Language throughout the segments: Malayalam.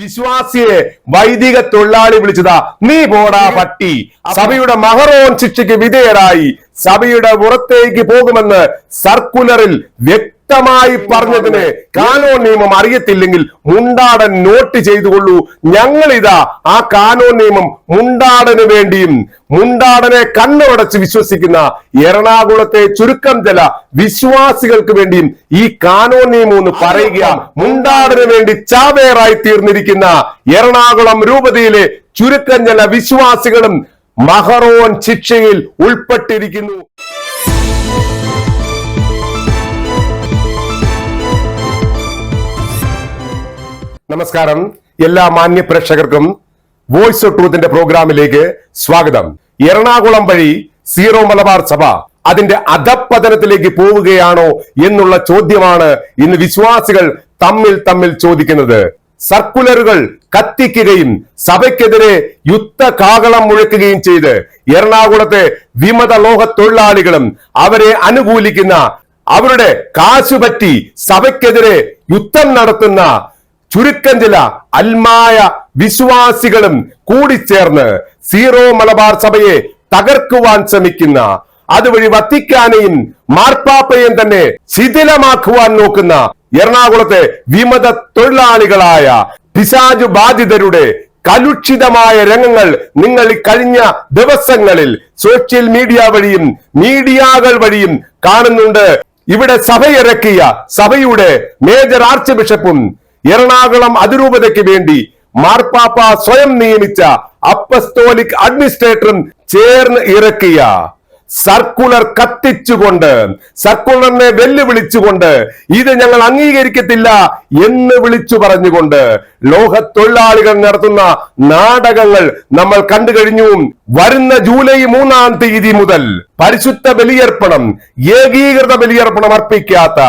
വിശ്വാസിയെ വൈദിക തൊഴിലാളി വിളിച്ചതാ നീ പോടാ പട്ടി. സഭയുടെ മഹറോൻ ശിക്ഷയ്ക്ക് വിധേയരായി സഭയുടെ പുറത്തേക്ക് പോകുമെന്ന് സർക്കുലറിൽ വ്യക്തമായി പറഞ്ഞതിന് കാനോൻ നിയമം അറിയത്തില്ലെങ്കിൽ മുണ്ടാടൻ നോട്ട് ചെയ്തുകൊള്ളൂ. ഞങ്ങളിതാ ആ കാനോൻ നിയമം മുണ്ടാടന് വേണ്ടിയും മുണ്ടാടനെ കണ്ണുടച്ച് വിശ്വസിക്കുന്ന എറണാകുളത്തെ ചുരുക്കം ചില വിശ്വാസികൾക്ക് വേണ്ടിയും ഈ കാനോൻ നിയമം എന്ന് പറയുക. മുണ്ടാടന് വേണ്ടി ചാവേറായി തീർന്നിരിക്കുന്ന എറണാകുളം രൂപതയിലെ ചുരുക്കം ചില വിശ്വാസികളും മഹറോൻ ശിക്ഷയിൽ ഉൾപ്പെട്ടിരിക്കുന്നു. നമസ്കാരം, എല്ലാ മാന്യ പ്രേക്ഷകർക്കും വോയിസ് ഓഫ് ട്രൂത്തിന്റെ പ്രോഗ്രാമിലേക്ക് സ്വാഗതം. എറണാകുളം വഴി സീറോ മലബാർ സഭ അതിന്റെ അധപ്പതനത്തിലേക്ക് പോവുകയാണോ എന്നുള്ള ചോദ്യമാണ് ഇന്ന് വിശ്വാസികൾ തമ്മിൽ ചോദിക്കുന്നത്. സർക്കുലറുകൾ കത്തിക്കുകയും സഭയ്ക്കെതിരെ യുദ്ധകാഹളം മുഴക്കുകയും ചെയ്ത് എറണാകുളത്തെ വിമത ലോക തൊഴിലാളികളും അവരെ അനുകൂലിക്കുന്ന അവരുടെ കാശുപറ്റി സഭയ്ക്കെതിരെ യുദ്ധം നടത്തുന്ന ചുരുക്കം ചില അൽമായ വിശ്വാസികളും കൂടിച്ചേർന്ന് സീറോ മലബാർ സഭയെ തകർക്കുവാൻ ശ്രമിക്കുന്ന, അതുവഴി വത്തിക്കാനെയും മാർപ്പാപ്പയെയും തന്നെ ശിഥിലമാക്കുവാൻ നോക്കുന്ന എറണാകുളത്തെ വിമത തൊഴിലാളികളായ പിശാചു ബാധിതരുടെ കലുഷിതമായ രംഗങ്ങൾ നിങ്ങൾ കഴിഞ്ഞ ദിവസങ്ങളിൽ സോഷ്യൽ മീഡിയ വഴിയും മീഡിയകൾ വഴിയും കാണുന്നുണ്ട്. ഇവിടെ സഭയിറക്കിയ സഭയുടെ മേജർ ആർച്ച് ബിഷപ്പും എറണാകുളം അതിരൂപതയ്ക്ക് വേണ്ടി മാർപ്പാപ്പ സ്വയം നിയമിച്ച അപ്പസ്തോലിക് അഡ്മിനിസ്ട്രേറ്ററും ചേർന്ന് ഇറക്കിയ സർക്കുലർ കത്തിച്ചുകൊണ്ട്, സർക്കുലറിനെ വെല്ലുവിളിച്ചുകൊണ്ട്, ഇത് ഞങ്ങൾ അംഗീകരിക്കത്തില്ല എന്ന് വിളിച്ചു പറഞ്ഞുകൊണ്ട് ലോക തൊഴിലാളികൾ നടത്തുന്ന നാടകങ്ങൾ നമ്മൾ കണ്ടു കഴിഞ്ഞു. വരുന്ന ജൂലൈ 3-ാം തീയതി മുതൽ പരിശുദ്ധ ബലിയർപ്പണം, ഏകീകൃത ബലിയർപ്പണം അർപ്പിക്കാത്ത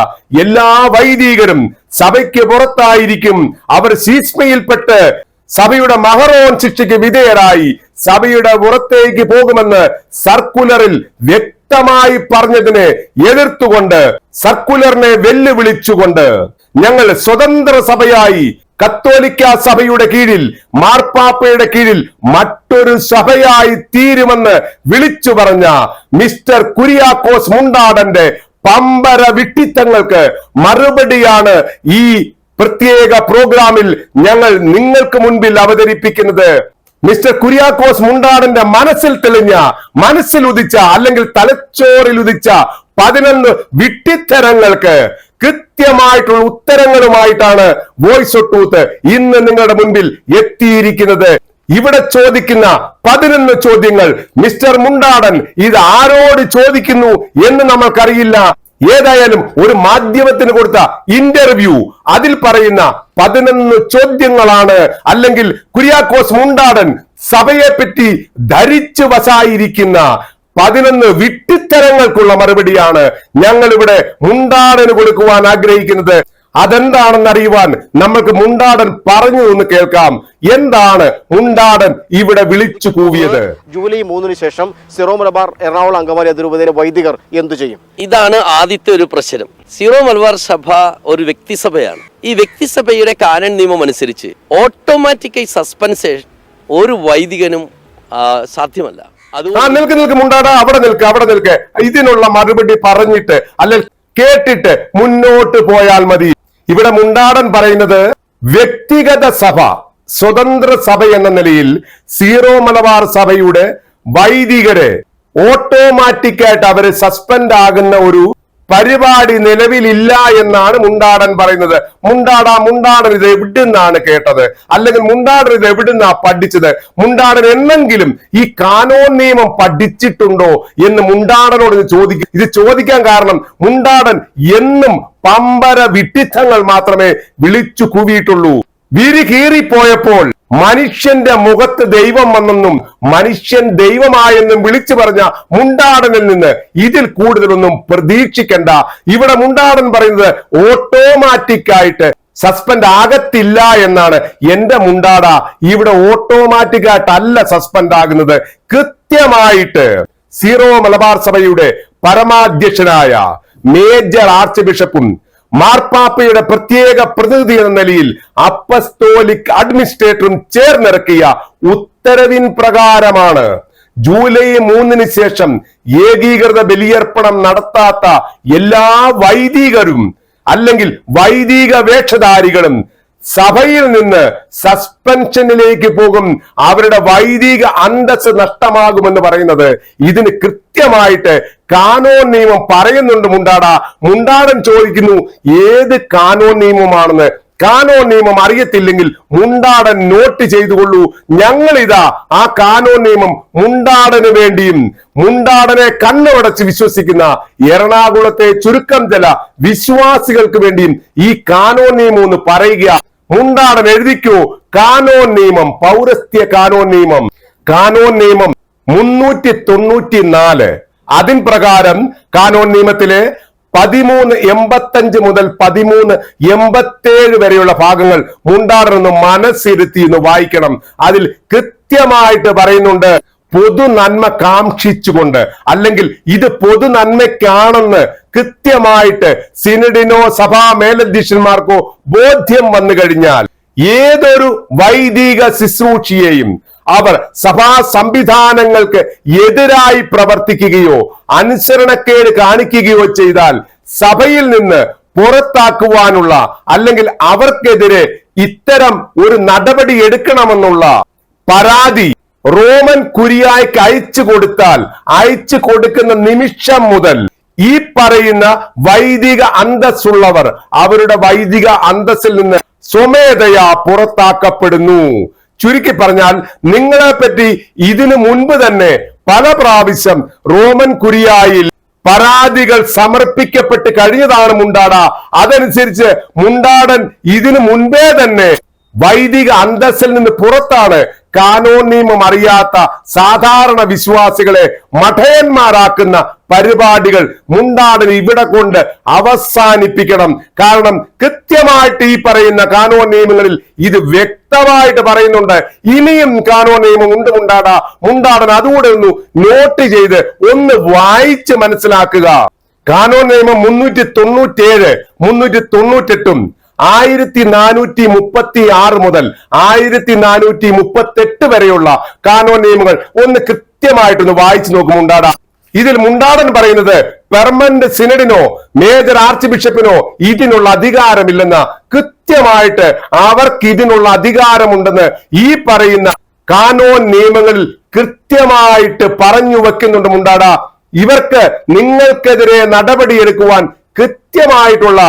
എല്ലാ വൈദികരും സഭയ്ക്ക് പുറത്തായിരിക്കും. അവർ ശീഷ്മയിൽപ്പെട്ട് സഭയുടെ മഹറോൻ ശിക്ഷയ്ക്ക് വിധേയരായി സഭയുടെ പുറത്തേക്ക് പോകുമെന്ന് സർക്കുലറിൽ വ്യക്തമായി പറഞ്ഞതിനെ എതിർത്തുകൊണ്ട്, സർക്കുലറിനെ വെല്ലുവിളിച്ചുകൊണ്ട് ഞങ്ങൾ സ്വതന്ത്ര സഭയായി കത്തോലിക്ക സഭയുടെ കീഴിൽ മാർപ്പാപ്പയുടെ കീഴിൽ മറ്റൊരു സഭയായി തീരുമെന്ന് വിളിച്ചു പറഞ്ഞ മിസ്റ്റർ കുര്യാക്കോസ് മുണ്ടാടന്റെ പമ്പര വിട്ടിത്തങ്ങൾക്ക് മറുപടിയാണ് ഈ പ്രത്യേക പ്രോഗ്രാമിൽ ഞങ്ങൾ നിങ്ങൾക്ക് മുൻപിൽ അവതരിപ്പിക്കുന്നത്. മിസ്റ്റർ കുര്യാക്കോസ് മുണ്ടാടന്റെ മനസ്സിൽ തെളിഞ്ഞ, മനസ്സിൽ ഉദിച്ച, അല്ലെങ്കിൽ തലച്ചോറിൽ ഉദിച്ച 11 വിട്ടിത്തരങ്ങൾക്ക് കൃത്യമായിട്ടുള്ള ഉത്തരങ്ങളുമായിട്ടാണ് വോയിസ് ഓഫ് ട്രൂത്ത് ഇന്ന് നിങ്ങളുടെ മുൻപിൽ എത്തിയിരിക്കുന്നത്. ഇവിടെ ചോദിക്കുന്ന 11 ചോദ്യങ്ങൾ മിസ്റ്റർ മുണ്ടാടൻ ഇത് ആരോട് ചോദിക്കുന്നു എന്ന് നമ്മൾക്കറിയില്ല. ഏതായാലും ഒരു മാധ്യമത്തിന് കൊടുത്ത ഇന്റർവ്യൂ, അതിൽ പറയുന്ന 11 ചോദ്യങ്ങളാണ്, അല്ലെങ്കിൽ കുര്യാക്കോസ് മുണ്ടാടൻ സഭയെ പറ്റി ധരിച്ചു വശായിരിക്കുന്ന 11 വിട്ടിത്തരങ്ങൾക്കുള്ള മറുപടിയാണ് ഞങ്ങൾ ഇവിടെ മുണ്ടാടന് കൊടുക്കുവാൻ ആഗ്രഹിക്കുന്നത്. അതെന്താണെന്ന് അറിയുവാൻ നമുക്ക് മുണ്ടാടൻ പറഞ്ഞു എന്ന് കേൾക്കാം. എന്താണ് മുണ്ടാടൻ ഇവിടെ വിളിച്ചു കൂവിയത്? ജൂലൈ 3-ന് ശേഷം സീറോ മലബാർ എറണാകുളം അങ്കമാലി അതിരൂപതയിലെ വൈദികർ എന്തു ചെയ്യും? ഇതാണ് ആദ്യത്തെ ഒരു പ്രശ്നം. സീറോ മലബാർ സഭ ഒരു വ്യക്തിസഭയാണ്. ഈ വ്യക്തിസഭയുടെ കാനൻ നിയമം അനുസരിച്ച് ഓട്ടോമാറ്റിക്കായി സസ്പെൻഷൻ ഒരു വൈദികനും സാധ്യമല്ല. നിൽക്ക് മുണ്ടാട, അവിടെ നിൽക്ക്. ഇതിനുള്ള മറുപടി പറഞ്ഞിട്ട് അല്ലെങ്കിൽ കേട്ടിട്ട് മുന്നോട്ട് പോയാൽ മതി. ഇവിടെ മുണ്ടാടൻ പറയുന്നത് വ്യക്തിഗത സഭ, സ്വതന്ത്ര സഭ എന്ന നിലയിൽ സീറോ മലബാർ സഭയുടെ വൈദികരെ ഓട്ടോമാറ്റിക്കായിട്ട് അവര് സസ്പെൻഡ് ആകുന്ന ഒരു പരിപാടി നിലവിലില്ല എന്നാണ് മുണ്ടാടൻ പറയുന്നത്. മുണ്ടാടൻ ഇത് എവിടുന്നാണ് കേട്ടത്? അല്ലെങ്കിൽ മുണ്ടാടൻ ഇത് എവിടുന്നാ പഠിച്ചത്? മുണ്ടാടൻ എന്നെങ്കിലും ഈ കാനോൻ നിയമം പഠിച്ചിട്ടുണ്ടോ എന്ന് മുണ്ടാടനോട് ഇത് ചോദിക്കാൻ കാരണം മുണ്ടാടൻ എന്നും പമ്പര വിട്ടിത്തങ്ങൾ മാത്രമേ വിളിച്ചു കൂവിയിട്ടുള്ളൂ. വിരി കീറിപ്പോയപ്പോൾ മനുഷ്യന്റെ മുഖത്ത് ദൈവം വന്നെന്നും മനുഷ്യൻ ദൈവമായെന്നും വിളിച്ചു പറഞ്ഞ മുണ്ടാടനിൽ നിന്ന് ഇതിൽ കൂടുതലൊന്നും പ്രതീക്ഷിക്കണ്ട. ഇവിടെ മുണ്ടാടൻ പറയുന്നത് ഓട്ടോമാറ്റിക്കായിട്ട് സസ്പെൻഡ് ആകത്തില്ല എന്നാണ്. എന്റെ മുണ്ടാട, ഇവിടെ ഓട്ടോമാറ്റിക്കായിട്ടല്ല സസ്പെൻഡ് ആകുന്നത്. കൃത്യമായിട്ട് സീറോ മലബാർ സഭയുടെ പരമാധ്യക്ഷനായ മേജർ ആർച്ച് ബിഷപ്പും മാർപ്പാപ്പയുടെ പ്രത്യേക പ്രതിനിധി എന്ന നിലയിൽ അപ്പസ്തോലിക് അഡ്മിനിസ്ട്രേറ്ററും ചേർന്നിറക്കിയ ഉത്തരവിൻ പ്രകാരമാണ് ജൂലൈ 3 ശേഷം ഏകീകൃത ബലിയർപ്പണം നടത്താത്ത എല്ലാ വൈദികരും അല്ലെങ്കിൽ വൈദിക വേഷധാരികളും സഭയിൽ നിന്ന് സസ്പെൻഷനിലേക്ക് പോകും. അവരുടെ വൈദിക അന്തസ്സ് നഷ്ടമാകുമെന്ന് പറയുന്നത് ഇതിന് കൃത്യമായിട്ട് കാനോൻ നിയമം പറയുന്നുണ്ട്. മുണ്ടാടൻ ചോദിക്കുന്നു ഏത് കാനോൻ നിയമമാണെന്ന്. കാനോൻ നിയമം അറിയത്തില്ലെങ്കിൽ മുണ്ടാടൻ നോട്ട് ചെയ്തുകൊള്ളൂ. ഞങ്ങളിതാ ആ കാനോൻ നിയമം മുണ്ടാടന് വേണ്ടിയും മുണ്ടാടനെ കണ്ണുടച്ച് വിശ്വസിക്കുന്ന എറണാകുളത്തെ ചുരുക്കം ചില വിശ്വാസികൾക്ക് വേണ്ടിയും ഈ കാനോൻ നിയമം ഒന്ന് പറയുക. മുണ്ടാടൻ എഴുതിക്കോ. കാനോൻ നിയമം, പൗരസ്ത്യ കാനോൻ നിയമം 394. അതിൻ പ്രകാരം കാനോൻ നിയമത്തിലെ 1385 മുതൽ 1387 വരെയുള്ള ഭാഗങ്ങൾ മുണ്ടാടൻ ഒന്ന് മനസ്സിരുത്തി എന്ന് വായിക്കണം. അതിൽ കൃത്യമായിട്ട് പറയുന്നുണ്ട്, പൊതു നന്മ കാക്ഷിച്ചുകൊണ്ട് അല്ലെങ്കിൽ ഇത് പൊതു നന്മയ്ക്കാണെന്ന് കൃത്യമായിട്ട് സിനഡിനോ സഭാ മേലധ്യക്ഷന്മാർക്കോ ബോധ്യം വന്നു കഴിഞ്ഞാൽ ഏതൊരു വൈദിക ശുശ്രൂഷയെയും അവർ സഭാ സംവിധാനങ്ങൾക്ക് എതിരായി പ്രവർത്തിക്കുകയോ അനുസരണക്കേട് കാണിക്കുകയോ ചെയ്താൽ സഭയിൽ നിന്ന് പുറത്താക്കുവാനുള്ള അല്ലെങ്കിൽ അവർക്കെതിരെ ഇത്തരം ഒരു നടപടി എടുക്കണമെന്നുള്ള പരാതി റോമൻ കുരിയായ്ക്ക് അയച്ചു കൊടുക്കുന്ന നിമിഷം മുതൽ ഈ പറയുന്ന വൈദിക അന്തസ്സുള്ളവർ അവരുടെ വൈദിക അന്തസ്സിൽ നിന്ന് സ്വമേധയാ പുറത്താക്കപ്പെടുന്നു. ചുരുക്കി പറഞ്ഞാൽ നിങ്ങളെ പറ്റി ഇതിനു മുൻപ് തന്നെ പല പ്രാവശ്യം റോമൻ കുരിയായിൽ പരാതികൾ സമർപ്പിക്കപ്പെട്ട് കഴിഞ്ഞതാണ് മുണ്ടാട. അതനുസരിച്ച് മുണ്ടാടൻ ഇതിനു മുൻപേ തന്നെ വൈദിക അന്തസ്സിൽ നിന്ന് പുറത്താണ്. കാനോൻ നിയമം അറിയാത്ത സാധാരണ വിശ്വാസികളെ മഠയന്മാരാക്കുന്ന പരിപാടികൾ മുണ്ടാടൻ ഇവിടെ കൊണ്ട് അവസാനിപ്പിക്കണം. കാരണം കൃത്യമായിട്ട് ഈ പറയുന്ന കാനോൻ നിയമങ്ങളിൽ ഇത് വ്യക്തമായിട്ട് പറയുന്നുണ്ട്. ഇനിയും കാനോൻ നിയമം ഉണ്ട്. മുണ്ടാടൻ അതുകൂടെ ഒന്ന് നോട്ട് ചെയ്ത് ഒന്ന് വായിച്ച് മനസ്സിലാക്കുക. കാനോൻ നിയമം 397, 398 1436 മുതൽ 1438 വരെയുള്ള കാനോൻ നിയമങ്ങൾ ഒന്ന് കൃത്യമായിട്ടൊന്ന് വായിച്ചു നോക്കും. ഇതിൽ മുണ്ടാടൻ പറയുന്നത് പെർമനന്റ് സിനഡിനോ മേജർ ആർച്ച് ബിഷപ്പിനോ ഇതിനുള്ള അധികാരമില്ലെന്ന്, കൃത്യമായിട്ട് അവർക്ക് ഇതിനുള്ള അധികാരമുണ്ടെന്ന് ഈ പറയുന്ന കാനോൻ നിയമങ്ങളിൽ കൃത്യമായിട്ട് പറഞ്ഞു വെക്കുന്നുണ്ട്. ഇവർക്ക് നിങ്ങൾക്കെതിരെ നടപടിയെടുക്കുവാൻ കൃത്യമായിട്ടുള്ള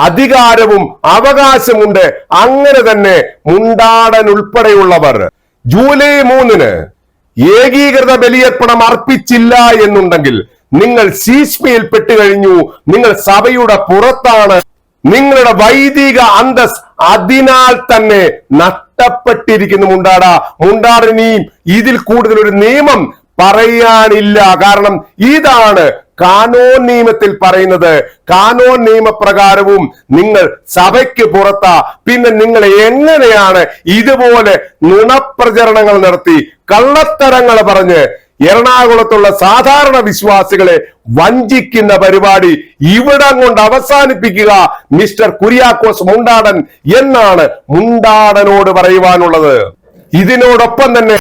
അധികാരവും അവകാശമുണ്ട്. അങ്ങനെ തന്നെ മുണ്ടാടൻ ഉൾപ്പെടെയുള്ളവർ ജൂലൈ 3 ഏകീകൃത ബലിയർപ്പണം അർപ്പിച്ചില്ല എന്നുണ്ടെങ്കിൽ നിങ്ങൾ ശീഷ്മയിൽ പെട്ടുകഴിഞ്ഞു. നിങ്ങൾ സഭയുടെ പുറത്താണ്. നിങ്ങളുടെ വൈദിക അന്തസ് അതിനാൽ തന്നെ നഷ്ടപ്പെട്ടിരിക്കുന്നു. മുണ്ടാടനെയും ഇതിൽ കൂടുതൽ ഒരു നിയമം പറയാനില്ല. കാരണം ഇതാണ് കാനോൻ നിയമത്തിൽ പറയുന്നത്. കാനോൻ നിയമപ്രകാരവും നിങ്ങൾ സഭയ്ക്ക് പുറത്താ. പിന്നെ നിങ്ങൾ എങ്ങനെയാണ് ഇതുപോലെ നുണപ്രചരണങ്ങൾ നടത്തി കള്ളത്തരങ്ങൾ പറഞ്ഞ് എറണാകുളത്തുള്ള സാധാരണ വിശ്വാസികളെ വഞ്ചിക്കുന്ന പരിപാടി ഇവിടം കൊണ്ട് അവസാനിപ്പിക്കുക മിസ്റ്റർ കുര്യാക്കോസ് മുണ്ടാടൻ എന്നാണ് മുണ്ടാടനോട് പറയുവാനുള്ളത്. ഇതിനോടൊപ്പം തന്നെ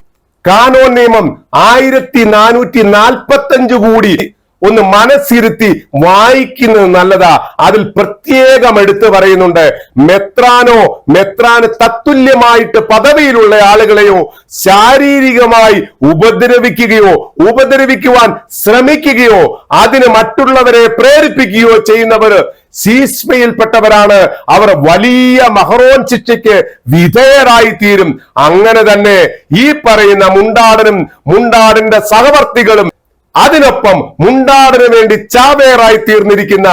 കാനോൻ നിയമം 1445 കൂടി ഒന്ന് മനസ്സിരുത്തി വായിക്കുന്നത് നല്ലതാ. അതിൽ പ്രത്യേകം എടുത്തു പറയുന്നുണ്ട്, മെത്രാന് തത്തുല്യമായിട്ട് പദവിയിലുള്ള ആളുകളെയോ ശാരീരികമായി ഉപദ്രവിക്കുവാൻ ശ്രമിക്കുകയോ അതിന് മറ്റുള്ളവരെ പ്രേരിപ്പിക്കുകയോ ചെയ്യുന്നവർ ശീഷ്മയിൽപ്പെട്ടവരാണ്. അവർ വലിയ മഹറോൻ ശിക്ഷയ്ക്ക് വിധേയരായി തീരും. അങ്ങനെ തന്നെ ഈ പറയുന്ന മുണ്ടാടന്റെ സഹവർത്തികളും അതിനൊപ്പം മുണ്ടാടന് വേണ്ടി ചാവേറായി തീർന്നിരിക്കുന്ന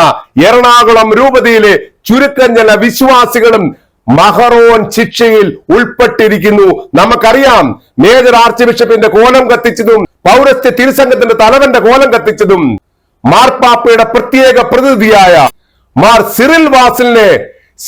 എറണാകുളം രൂപതയിലെ ചുരുക്കം ചില വിശ്വാസികളും മഹറോൻ ശിക്ഷയിൽ ഉൾപ്പെട്ടിരിക്കുന്നു. നമുക്കറിയാം, മേജർ ആർച്ച് ബിഷപ്പിന്റെ കോലം കത്തിച്ചതും പൗരസ്ത്യ തിരുസംഘത്തിന്റെ തലവന്റെ കോലം കത്തിച്ചതും മാർപ്പാപ്പയുടെ പ്രത്യേക പ്രതിനിധിയായ മാർ സിറിൽ വാസിലിനെ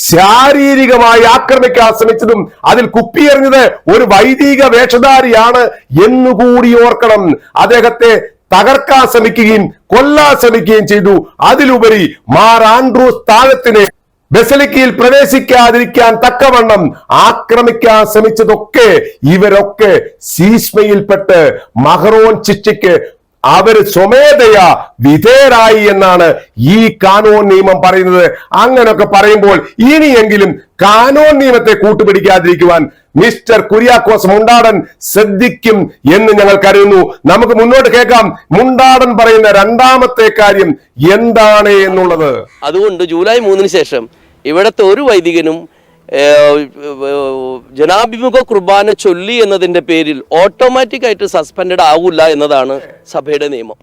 ശാരീരികമായി ആക്രമിക്കാൻ ശ്രമിച്ചതും അതിൽ കുപ്പിയെറിഞ്ഞത് ഒരു വൈദിക വേഷധാരിയാണ് എന്നുകൂടി ഓർക്കണം. അദ്ദേഹത്തെ തകർക്കാൻ ശ്രമിക്കുകയും കൊല്ലാൻ ശ്രമിക്കുകയും ചെയ്തു. അതിലുപരി മാർ ആൻഡ്രൂസ് താഴത്തിനെ ബസലിക്കയിൽ പ്രവേശിക്കാതിരിക്കാൻ തക്കവണ്ണം ആക്രമിക്കാൻ ശ്രമിച്ചതൊക്കെ ഇവരൊക്കെ ശീശ്മയിൽപ്പെട്ട് മഹറോൻ ശിക്ഷയ്ക്ക് അവര് സ്വമേധയാ വിധേയരായി എന്നാണ് ഈ കാനോൻ നിയമം പറയുന്നത്. അങ്ങനൊക്കെ പറയുമ്പോൾ ഇനിയെങ്കിലും കാനോൻ നിയമത്തെ കൂട്ടുപിടിക്കാതിരിക്കുവാൻ മിസ്റ്റർ കുര്യാക്കോസ് മുണ്ടാടൻ ശ്രദ്ധിക്കും എന്ന് ഞങ്ങൾ കരുതുന്നു. നമുക്ക് മുന്നോട്ട് കേൾക്കാം മുണ്ടാടൻ പറയുന്ന രണ്ടാമത്തെ കാര്യം എന്താണ് എന്നുള്ളത്. അതുകൊണ്ട് ജൂലൈ 3 ശേഷം ഇവിടുത്തെ ഒരു വൈദികനും ജനാഭിമുഖ കുർബാന ചൊല്ലി എന്നതിന്റെ പേരിൽ ഓട്ടോമാറ്റിക് ആയിട്ട് സസ്പെൻഡ് ആവില്ല എന്നതാണ് സഭയുടെ നിയമം.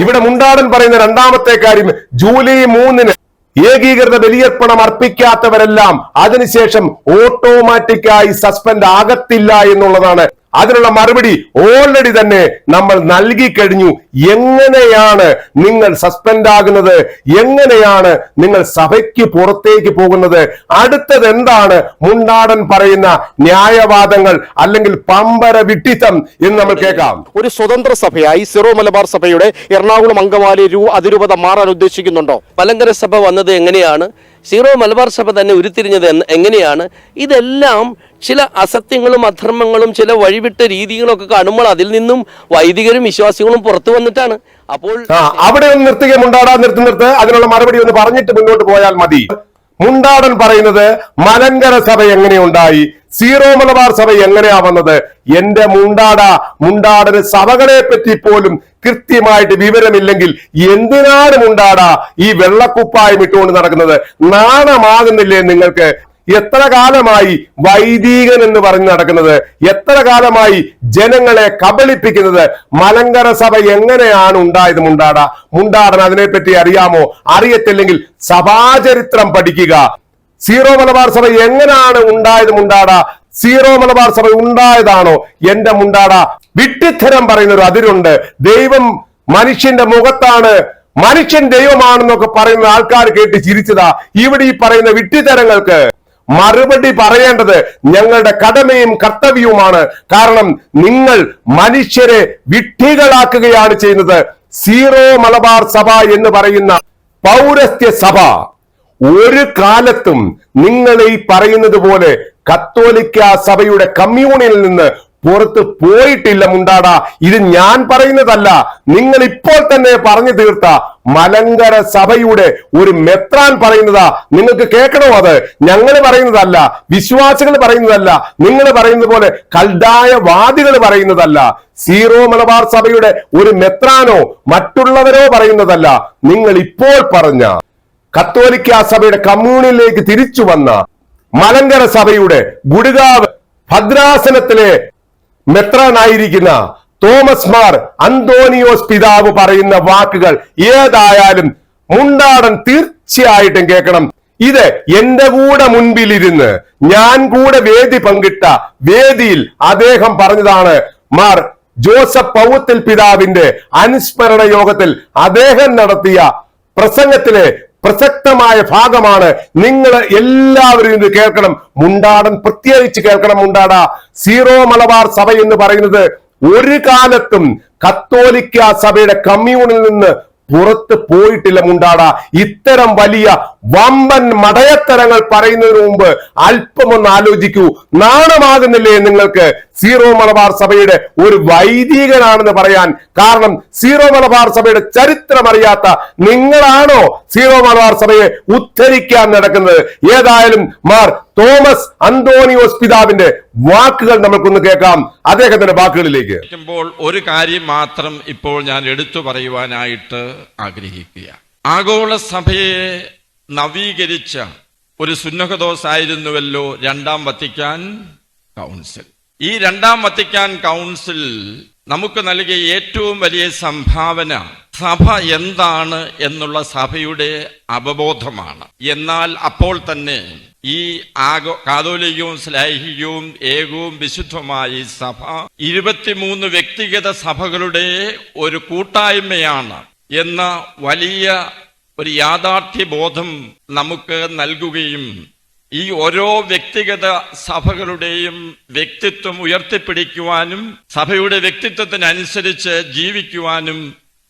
ഇവിടെ മുണ്ടാടൻ പറയുന്ന രണ്ടാമത്തെ കാര്യം ജൂലൈ 3 ഏകീകൃത ബലിയർപ്പണം അർപ്പിക്കാത്തവരെല്ലാം അതിനുശേഷം ഓട്ടോമാറ്റിക്കായി സസ്പെൻഡ് ആകത്തില്ല എന്നുള്ളതാണ്. അതിനുള്ള മറുപടി ഓൾറെഡി തന്നെ നമ്മൾ നൽകി കഴിഞ്ഞു. എങ്ങനെയാണ് നിങ്ങൾ സസ്പെൻഡ് ആകുന്നത്? എങ്ങനെയാണ് നിങ്ങൾ സഭയ്ക്ക് പുറത്തേക്ക് പോകുന്നത്? അടുത്തത് എന്താണ് മുണ്ടാടൻ പറയുന്ന ന്യായവാദങ്ങൾ അല്ലെങ്കിൽ പമ്പര വിഡ്ഢിത്തം എന്ന് നമ്മൾ കേൾക്കാം. ഒരു സ്വതന്ത്ര സഭയായി സിറോ മലബാർ സഭയുടെ എറണാകുളം അങ്കമാലി അതിരൂപത മാറാൻ ഉദ്ദേശിക്കുന്നുണ്ടോ? മലങ്കര സഭ വന്നത് എങ്ങനെയാണ്? സീറോ മലബാർ സഭ തന്നെ ഉരുത്തിരിഞ്ഞത് എങ്ങനെയാണ്? ഇതെല്ലാം ചില അസത്യങ്ങളും അധർമ്മങ്ങളും ചില വഴിവിട്ട രീതികളൊക്കെ കാണുമ്പോൾ അതിൽ നിന്നും വൈദികരും വിശ്വാസികളും പുറത്തു വന്നിട്ടാണ്. അപ്പോൾ അവിടെ ഒന്ന് നിർത്തുക മുണ്ടാടാൻ നിർത്ത്. അതിനുള്ള മറുപടി ഒന്ന് പറഞ്ഞിട്ട് മുന്നോട്ട് പോയാൽ മതി. മുണ്ടാടൻ പറയുന്നത് മലങ്കര സഭ എങ്ങനെയുണ്ടായി, സീറോ മലബാർ സഭ എങ്ങനെയാ വന്നത്? എന്റെ മുണ്ടാടന് സഭകളെ പറ്റി പോലും കൃത്യമായിട്ട് വിവരമില്ലെങ്കിൽ എന്തിനാണ് മുണ്ടാടാ ഈ വെള്ളക്കുപ്പായം ഇട്ടുകൊണ്ട് നടക്കുന്നത്? നാണമാകുന്നില്ലേ നിങ്ങൾക്ക്? എത്ര കാലമായി വൈദികൻ എന്ന് പറഞ്ഞ് നടക്കുന്നത്? എത്ര കാലമായി ജനങ്ങളെ കബളിപ്പിക്കുന്നത്? മലങ്കര സഭ എങ്ങനെയാണ് ഉണ്ടായത്? മുണ്ടാടൻ അതിനെപ്പറ്റി അറിയാമോ? അറിയത്തില്ലെങ്കിൽ സഭാചരിത്രം പഠിക്കുക. സീറോ മലബാർ സഭ എങ്ങനെയാണ് ഉണ്ടായത്? സീറോ മലബാർ സഭ ഉണ്ടായതാണോ? എന്റെ വിഡ്ഢിത്തരം പറയുന്ന ഒരു അതിരുണ്ട്. ദൈവം മനുഷ്യന്റെ മുഖത്താണ്, മനുഷ്യൻ ദൈവമാണെന്നൊക്കെ പറയുന്ന ആൾക്കാർ കേട്ട് ചിരിച്ചതാ. ഇവിടെ ഈ പറയുന്ന വിഡ്ഢിത്തരങ്ങൾക്ക് മറുപടി പറയേണ്ടത് ഞങ്ങളുടെ കടമയും കർത്തവ്യവുമാണ്. കാരണം നിങ്ങൾ മനുഷ്യരെ വിഡ്ഢികളാക്കുകയാണ് ചെയ്യുന്നത്. സീറോ മലബാർ സഭ എന്ന് പറയുന്ന പൗരസ്ത്യ സഭ ഒരു കാലത്തും നിങ്ങൾ ഈ പറയുന്നത് പോലെ കത്തോലിക്ക സഭയുടെ കമ്മ്യൂണിൽ നിന്ന് പുറത്ത് പോയിട്ടില്ല മുണ്ടാടാ. ഇത് ഞാൻ പറയുന്നതല്ല, നിങ്ങൾ ഇപ്പോൾ തന്നെ പറഞ്ഞു തീർത്ത മലങ്കര സഭയുടെ ഒരു മെത്രാൻ പറയുന്നതാ. നിങ്ങൾക്ക് കേൾക്കണോ? അത് ഞങ്ങൾ പറയുന്നതല്ല, വിശ്വാസികൾ പറയുന്നതല്ല, നിങ്ങൾ പറയുന്നത് പോലെ കൽദായ വാദികൾ പറയുന്നതല്ല, സീറോ മലബാർ സഭയുടെ ഒരു മെത്രാനോ മറ്റുള്ളവരോ പറയുന്നതല്ല. നിങ്ങൾ ഇപ്പോൾ പറഞ്ഞ കത്തോലിക്ക സഭയുടെ കമ്മ്യൂണിലേക്ക് തിരിച്ചു വന്ന മലങ്കര സഭയുടെ ഗുഡ്ഗാവ് ഭദ്രാസനത്തിലെ മെത്രാനായിരിക്കുന്ന തോമസ് മാർ അന്തോണിയോസ് പിതാവ് പറയുന്ന വാക്കുകൾ ഏതായാലും മുണ്ടാടൻ തീർച്ചയായിട്ടും കേൾക്കണം. ഇത് എന്റെ കൂടെ മുൻപിലിരുന്ന് ഞാൻ കൂടെ വേദി പങ്കിട്ട വേദിയിൽ അദ്ദേഹം പറഞ്ഞതാണ്. മാർ ജോസഫ് പൗത്തിൽ പിതാവിന്റെ അനുസ്മരണ യോഗത്തിൽ അദ്ദേഹം നടത്തിയ പ്രസംഗത്തിലെ പ്രസക്തമായ ഭാഗമാണ്. നിങ്ങൾ എല്ലാവരും ഇത് കേൾക്കണം. മുണ്ടാടൻ പ്രത്യേകിച്ച് കേൾക്കണം. സീറോ മലബാർ സഭ എന്ന് പറയുന്നത് ഒരു കാലത്തും കത്തോലിക്ക സഭയുടെ കമ്മ്യൂണിൽ നിന്ന് പുറത്ത് പോയിട്ടില്ല. ഇത്തരം വലിയ വമ്പൻ മടയത്തരങ്ങൾ പറയുന്നതിന് മുമ്പ് അല്പമൊന്ന് ആലോചിക്കൂ. നാണമാകുന്നില്ലേ നിങ്ങൾക്ക് സീറോ മലബാർ സഭയുടെ ഒരു വൈദികനാണെന്ന് പറയാൻ? കാരണം സീറോ മലബാർ സഭയുടെ ചരിത്രം അറിയാത്ത നിങ്ങളാണോ സീറോ മലബാർ സഭയെ ഉദ്ധരിക്കാൻ നടക്കുന്നത്? ഏതായാലും മാർ തോമസ് അന്തോണിയോസ് പിതാവിന്റെ വാക്കുകൾ നമുക്കൊന്ന് കേൾക്കാം. അദ്ദേഹത്തിന്റെ വാക്കുകളിലേക്ക് ഒരു കാര്യം മാത്രം ഇപ്പോൾ ഞാൻ എടുത്തു പറയുവാനായിട്ട് ആഗ്രഹിക്കുക. ആഗോള സഭയെ നവീകരിച്ച ഒരു സുന്നഹദോസ് ആയിരുന്നുവല്ലോ രണ്ടാം വത്തിക്കാൻ കൗൺസിൽ. ഈ രണ്ടാം വത്തിക്കാൻ കൗൺസിൽ നമുക്ക് നൽകിയ ഏറ്റവും വലിയ സംഭാവന സഭ എന്താണ് എന്നുള്ള സഭയുടെ അവബോധമാണ്. എന്നാൽ അപ്പോൾ തന്നെ ഈ കാതോലികവും ശ്ലൈഹികവും ഏകവും വിശുദ്ധമായ ഈ സഭ 23 വ്യക്തിഗത സഭകളുടെ ഒരു കൂട്ടായ്മയാണ് എന്ന വലിയ ഒരു യാഥാർത്ഥ്യബോധം നമുക്ക് നൽകുകയും ഈ ഓരോ വ്യക്തിഗത സഭകളുടെയും വ്യക്തിത്വം ഉയർത്തിപ്പിടിക്കുവാനും സഭയുടെ വ്യക്തിത്വത്തിനനുസരിച്ച് ജീവിക്കുവാനും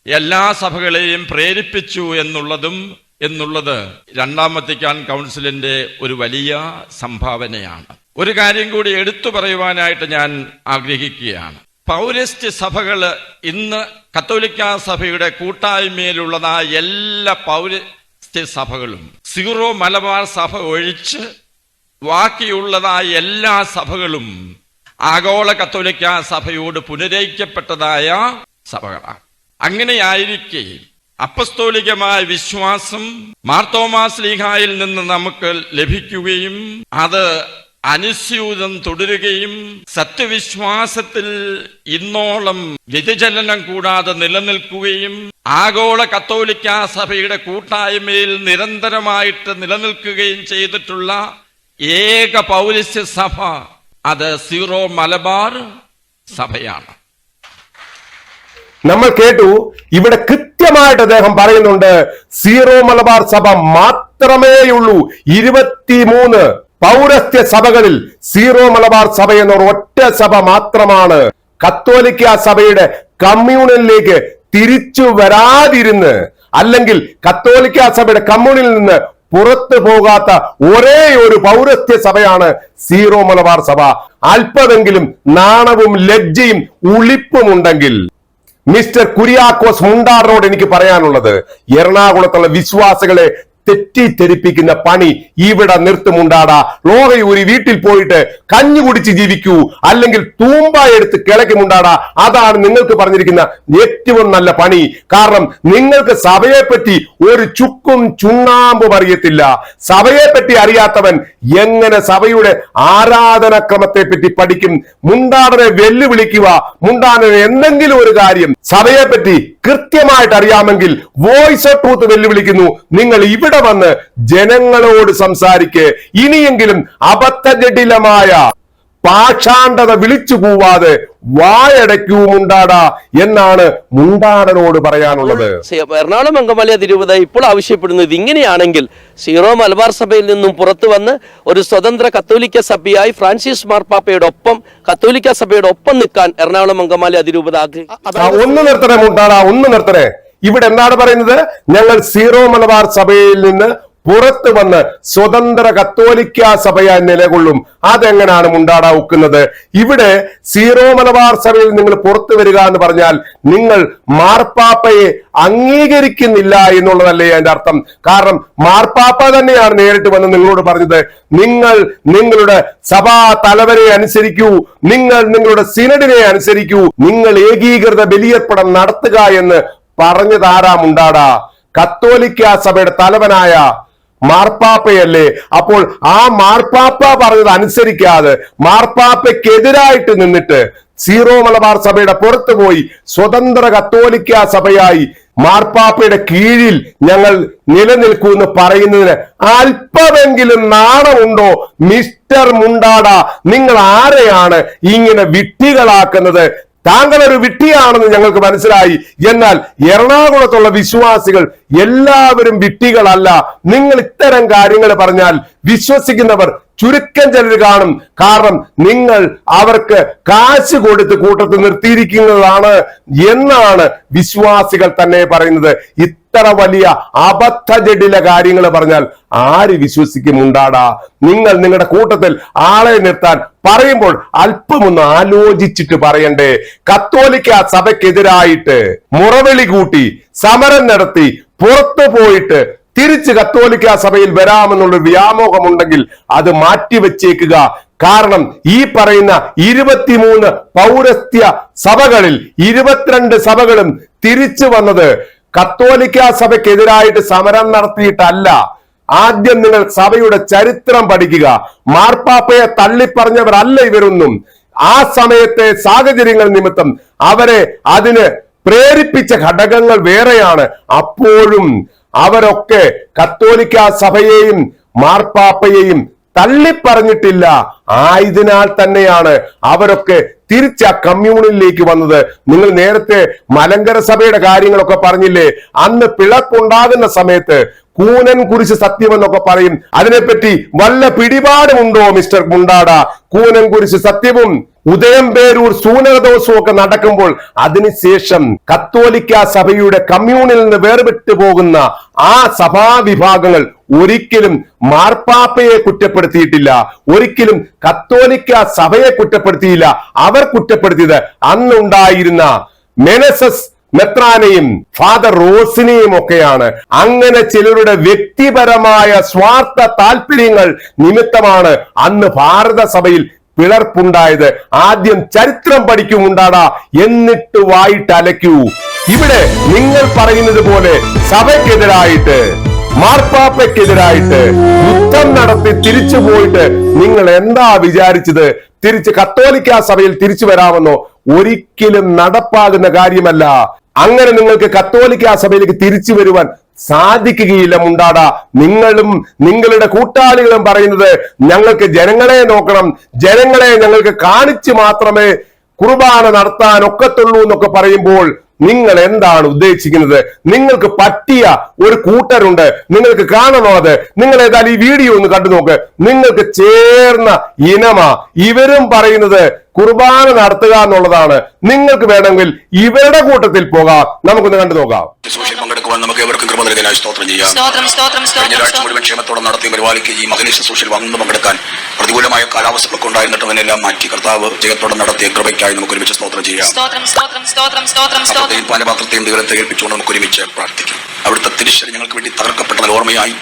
എല്ലാ സഭകളെയും പ്രേരിപ്പിച്ചു എന്നുള്ളത് രണ്ടാം വത്തിക്കാൻ കൗൺസിലിന്റെ ഒരു വലിയ സംഭാവനയാണ്. ഒരു കാര്യം കൂടി എടുത്തു പറയുവാനായിട്ട് ഞാൻ ആഗ്രഹിക്കുകയാണ്. പൗരസ്ത്യ സഭകൾ ഇന്ന് കത്തോലിക്കാ സഭയുടെ കൂട്ടായ്മയിലുള്ളതായ എല്ലാ പൗരസ്ത്യ സഭകളും സീറോ മലബാർ സഭ ഒഴിച്ച് ബാക്കിയുള്ളതായ എല്ലാ സഭകളും ആഗോള കത്തോലിക്കാ സഭയോട് പുനരൈക്യപ്പെട്ടതായ സഭകളാണ്. അങ്ങനെയായിരിക്കെ അപ്പസ്തോലികമായ വിശ്വാസം മാർത്തോമാ ശ്ലീഹായിൽ നിന്ന് നമുക്ക് ലഭിക്കുകയും അത് അനുസ്യൂതം തുടരുകയും സത്യവിശ്വാസത്തിൽ ഇന്നോളം വ്യതിചലനം കൂടാതെ നിലനിൽക്കുകയും ആഗോള കത്തോലിക്കാ സഭയുടെ കൂട്ടായ്മയിൽ നിരന്തരമായിട്ട് നിലനിൽക്കുകയും ചെയ്തിട്ടുള്ള ഏക പൗരസ്ത്യ സഭ അത് സീറോ മലബാർ സഭയാണ്. നമ്മൾ കേട്ടു, ഇവിടെ കൃത്യമായിട്ട് അദ്ദേഹം പറയുന്നുണ്ട്, സീറോ മലബാർ സഭ മാത്രമേയുള്ളൂ. 23 പൗരസ്ത്യ സഭകളിൽ സീറോ മലബാർ സഭ എന്ന ഒറ്റ സഭ മാത്രമാണ് കത്തോലിക്ക സഭയുടെ കമ്മ്യൂണിലേക്ക് തിരിച്ചു വരാതിരുന്ന്, അല്ലെങ്കിൽ കത്തോലിക്ക സഭയുടെ കമ്മ്യൂണിൽ നിന്ന് പുറത്തു പോകാത്ത ഒരേ ഒരു പൗരസ്ത്യ സഭയാണ് സീറോ മലബാർ സഭ. അല്പമെങ്കിലും നാണവും ലജ്ജയും ഉളിപ്പും ഉണ്ടെങ്കിൽ മിസ്റ്റർ കുര്യാക്കോസ് മുണ്ടാറിനോട് എനിക്ക് പറയാനുള്ളത്, എറണാകുളത്തുള്ള വിശ്വാസികളെ തെറ്റിദ്ധരിപ്പിക്കുന്ന പണി ഇവിടെ നിർത്തുമുണ്ടാടാ. ലോകയൂരി വീട്ടിൽ പോയിട്ട് കഞ്ഞി കുടിച്ച് ജീവിക്കൂ, അല്ലെങ്കിൽ തൂമ്പ എടുത്ത് കിളയ്ക്കുമുണ്ടാടാ. അതാണ് നിങ്ങൾക്ക് പറഞ്ഞിരിക്കുന്ന ഏറ്റവും നല്ല പണി. കാരണം നിങ്ങൾക്ക് സഭയെപ്പറ്റി ഒരു ചുക്കും ചുണ്ണാമ്പും അറിയത്തില്ല. സഭയെപ്പറ്റി അറിയാത്തവൻ എങ്ങനെ സഭയുടെ ആരാധനാക്രമത്തെ പറ്റി പഠിക്കും? മുണ്ടാടനെ വെല്ലുവിളിക്കുക. മുണ്ടാടനെ എന്തെങ്കിലും ഒരു കാര്യം സഭയെപ്പറ്റി കൃത്യമായിട്ട് അറിയാമെങ്കിൽ വോയിസ് ഓഫ് ട്രൂത്ത് വെല്ലുവിളിക്കുന്നു. നിങ്ങൾ ഇവിടെ വന്ന് ജനങ്ങളോട് സംസാരിക്ക്. ഇനിയെങ്കിലും അബദ്ധജടിലമായ പാഷാണ്ഡത വിളിച്ചു പോവാതെ വായടയ്ക്കുമുണ്ടാടാ എന്നാണ് മുണ്ടാടനോട് പറയാനുള്ളത്. എറണാകുളം അങ്കമാലി അതിരൂപത ഇപ്പോൾ ആവശ്യപ്പെടുന്നത് ഇങ്ങനെയാണെങ്കിൽ സീറോ മലബാർ സഭയിൽ നിന്നും പുറത്തു വന്ന് ഒരു സ്വതന്ത്ര കത്തോലിക്ക സഭയായി ഫ്രാൻസിസ് മാർപ്പാപ്പയുടെ ഒപ്പം കത്തോലിക്ക സഭയുടെ ഒപ്പം നിൽക്കാൻ എറണാകുളം അങ്കമാലി അതിരൂപത ഒന്ന് നിർത്തണേ മുണ്ടാടാ, ഒന്ന് നിർത്തണേ. ഇവിടെ എന്താണ് പറയുന്നത്? ഞങ്ങൾ സീറോ മലബാർ സഭയിൽ നിന്ന് പുറത്തു വന്ന് സ്വതന്ത്ര കത്തോലിക്ക സഭയായി നിലകൊള്ളും. അതെങ്ങനെയാണ് മുണ്ടാടാ ഒക്കുന്നത്? ഇവിടെ സീറോ മലബാർ സഭയിൽ നിങ്ങൾ പുറത്തു വരിക എന്ന് പറഞ്ഞാൽ നിങ്ങൾ മാർപ്പാപ്പയെ അംഗീകരിക്കുന്നില്ല എന്നുള്ളതല്ലേ അതിന്റെ അർത്ഥം? കാരണം മാർപ്പാപ്പ തന്നെയാണ് നേരിട്ട് വന്ന് നിങ്ങളോട് പറഞ്ഞത്, നിങ്ങൾ നിങ്ങളുടെ സഭാ തലവനെ അനുസരിക്കൂ, നിങ്ങൾ നിങ്ങളുടെ സിനഡിനെ അനുസരിക്കൂ, നിങ്ങൾ ഏകീകൃത ബലിയർപ്പണം നടത്തുക എന്ന് പറഞ്ഞതാരാ മുണ്ടാടാ? കത്തോലിക്ക സഭയുടെ തലവനായ മാർപ്പാപ്പയല്ലേ? അപ്പോൾ ആ മാർപ്പാപ്പ പറഞ്ഞത് അനുസരിക്കാതെ മാർപ്പാപ്പയ്ക്കെതിരായിട്ട് നിന്നിട്ട് സീറോ മലബാർ സഭയുടെ പുറത്തു പോയി സ്വതന്ത്ര കത്തോലിക്ക സഭയായി മാർപ്പാപ്പയുടെ കീഴിൽ ഞങ്ങൾ നിലനിൽക്കൂ എന്ന് പറയുന്നതിന് അല്പമെങ്കിലും നാണമുണ്ടോ മിസ്റ്റർ മുണ്ടാട? നിങ്ങൾ ആരെയാണ് ഇങ്ങനെ വിഡ്ഢികളാക്കുന്നത്? താങ്കൾ ഒരു വിഡ്ഢിയാണെന്ന് ഞങ്ങൾക്ക് മനസ്സിലായി. എന്നാൽ എറണാകുളത്തുള്ള വിശ്വാസികൾ എല്ലാവരും വിഡ്ഢികളല്ല. നിങ്ങൾ ഇത്തരം കാര്യങ്ങൾ പറഞ്ഞാൽ വിശ്വസിക്കുന്നവർ ചുരുക്കം ചിലർ കാണും. കാരണം നിങ്ങൾ അവർക്ക് കാശ് കൊടുത്ത് കൂട്ടത്തിൽ നിർത്തിയിരിക്കുന്നതാണ് എന്നാണ് വിശ്വാസികൾ തന്നെ പറയുന്നത്. ഇത്ര വലിയ അബദ്ധജടില കാര്യങ്ങൾ പറഞ്ഞാൽ ആര് വിശ്വസിക്കുമുണ്ടാടാ? നിങ്ങൾ നിങ്ങളുടെ കൂട്ടത്തിൽ ആളെ നിർത്താൻ പറയുമ്പോൾ അല്പമൊന്ന് ആലോചിച്ചിട്ട് പറയണ്ടേ? കത്തോലിക്ക സഭയ്ക്കെതിരായിട്ട് മുറവിളി കൂട്ടി സമരം നടത്തി പുറത്തു പോയിട്ട് തിരിച്ച് കത്തോലിക്ക സഭയിൽ വരാമെന്നുള്ള വ്യാമോഹമുണ്ടെങ്കിൽ അത് മാറ്റിവെച്ചേക്കുക. കാരണം ഈ പറയുന്ന 23 പൗരസ്ത്യ സഭകളിൽ 22 സഭകളും തിരിച്ചു വന്നത് കത്തോലിക്ക സഭയ്ക്കെതിരായിട്ട് സമരം നടത്തിയിട്ടല്ല. ആദ്യം നിങ്ങൾ സഭയുടെ ചരിത്രം പഠിക്കുക. മാർപ്പാപ്പയെ തള്ളിപ്പറഞ്ഞവരല്ല ഇവരൊന്നും. ആ സമയത്തെ സാഹചര്യങ്ങൾ നിമിത്തം അവരെ അതിന് പ്രേരിപ്പിച്ച ഘടകങ്ങൾ വേറെയാണ്. അപ്പോഴും അവരൊക്കെ കത്തോലിക്ക സഭയെയും മാർപ്പാപ്പയെയും തള്ളിപ്പറഞ്ഞിട്ടില്ല. ആയതിനാൽ തന്നെയാണ് അവരൊക്കെ തിരിച്ച് ആ കമ്മ്യൂണിലേക്ക് വന്നത്. നിങ്ങൾ നേരത്തെ മലങ്കര സഭയുടെ കാര്യങ്ങളൊക്കെ പറഞ്ഞില്ലേ? അന്ന് പിളർപ്പുണ്ടാകുന്ന സമയത്ത് കൂനൻ കുരിശ് സത്യമെന്നൊക്കെ പറയും. അതിനെപ്പറ്റി വല്ല പിടിപാടുമുണ്ടോ മിസ്റ്റർ മുണ്ടാട? കൂനൻ കുരിശ് സത്യവും ഉദയംപേരൂർ സൂനകദോഷവും ഒക്കെ നടക്കുമ്പോൾ അതിനുശേഷം കത്തോലിക്ക സഭയുടെ കമ്മ്യൂണിൽ നിന്ന് വേർപെട്ടു പോകുന്ന ആ സഭാവിഭാഗങ്ങൾ ഒരിക്കലും മാർപ്പാപ്പയെ കുറ്റപ്പെടുത്തിയിട്ടില്ല, ഒരിക്കലും കത്തോലിക്ക സഭയെ കുറ്റപ്പെടുത്തിയില്ല. അവർ കുറ്റപ്പെടുത്തിയത് അന്നുണ്ടായിരുന്ന മെനസസ് മെത്രാനെയും ഫാദർ റോസിനെയും ഒക്കെയാണ്. അങ്ങനെ ചിലരുടെ വ്യക്തിപരമായ സ്വാർത്ഥ താല്പര്യങ്ങൾ നിമിത്തമാണ് അന്ന് ഭാരത സഭയിൽ പിളർപ്പുണ്ടായത്. ആദ്യം ചരിത്രം പഠിക്കുമുണ്ടാടാ, എന്നിട്ട് വായിട്ട് അലയ്ക്കൂ. ഇവിടെ നിങ്ങൾ പറയുന്നത് പോലെ സഭയ്ക്കെതിരായിട്ട് മാർപ്പാപ്പയ്ക്കെതിരായിട്ട് യുദ്ധം നടത്തി തിരിച്ചു പോയിട്ട് നിങ്ങൾ എന്താ വിചാരിച്ചത്? തിരിച്ച് കത്തോലിക്ക സഭയിൽ തിരിച്ചു വരാമെന്നോ? ഒരിക്കലും നടപ്പാകുന്ന കാര്യമല്ല. അങ്ങനെ നിങ്ങൾക്ക് കത്തോലിക്ക സഭയിലേക്ക് തിരിച്ചു വരുവാൻ സാധിക്കുകയില്ല മുണ്ടാടാ. നിങ്ങളും നിങ്ങളുടെ കൂട്ടാളികളും പറയുന്നത് ഞങ്ങൾക്ക് ജനങ്ങളെ നോക്കണം, ജനങ്ങളെ ഞങ്ങൾക്ക് കാണിച്ച് മാത്രമേ കുർബാന നടത്താൻ ഒക്കത്തുള്ളൂ എന്നൊക്കെ പറയുമ്പോൾ നിങ്ങൾ എന്താണ് ഉദ്ദേശിക്കുന്നത്? നിങ്ങൾക്ക് പറ്റിയ ഒരു കൂട്ടരുണ്ട്, നിങ്ങൾക്ക് കാണണോ അത്? നിങ്ങൾ ഏതായാലും ഈ വീഡിയോ ഒന്ന് കണ്ടു നോക്ക്. നിങ്ങൾക്ക് ചേർന്ന ഇനമാ. ഇവരും പറയുന്നത് കുർബാന നടത്തുക എന്നുള്ളതാണ്. നിങ്ങൾക്ക് വേണമെങ്കിൽ ഇവരുടെ കൂട്ടത്തിൽ പോകാം. നമുക്കൊന്ന് കണ്ടു നോക്കാം. പങ്കെടുക്കുവാൻ നമുക്ക് എവർക്കും കൃപ നൽകാനായി സ്തോത്രം ചെയ്യാം. കഴിഞ്ഞ ആഴ്ച മുഴുവൻ ക്ഷേമത്തോടെ നടത്തി പരിപാലിക്കുകയും ഈ മകനീയ ശുശ്രൂഷയിൽ വന്നു പങ്കെടുക്കാൻ പ്രതികൂലമായ കാലാവസ്ഥകളൊക്കെ ഉണ്ടായിരുന്നിട്ടും അതിനെല്ലാം മാറ്റി കർത്താവ് ജയത്തോടെ നടത്തിയ കൃപയ്ക്കായി നമുക്ക് ഒരുമിച്ച് സ്തോത്രം ചെയ്യാം. പാനപാത്രത്തെയും ദൈവത്തെ ഏൽപ്പിച്ചുകൊണ്ട് നമുക്ക് ഒരുമിച്ച് പ്രാർത്ഥിക്കാം. അവിടുത്തെ തിരിച്ചറി ഞങ്ങൾക്ക് വേണ്ടി തകർക്കപ്പെട്ട ഓർമ്മയായി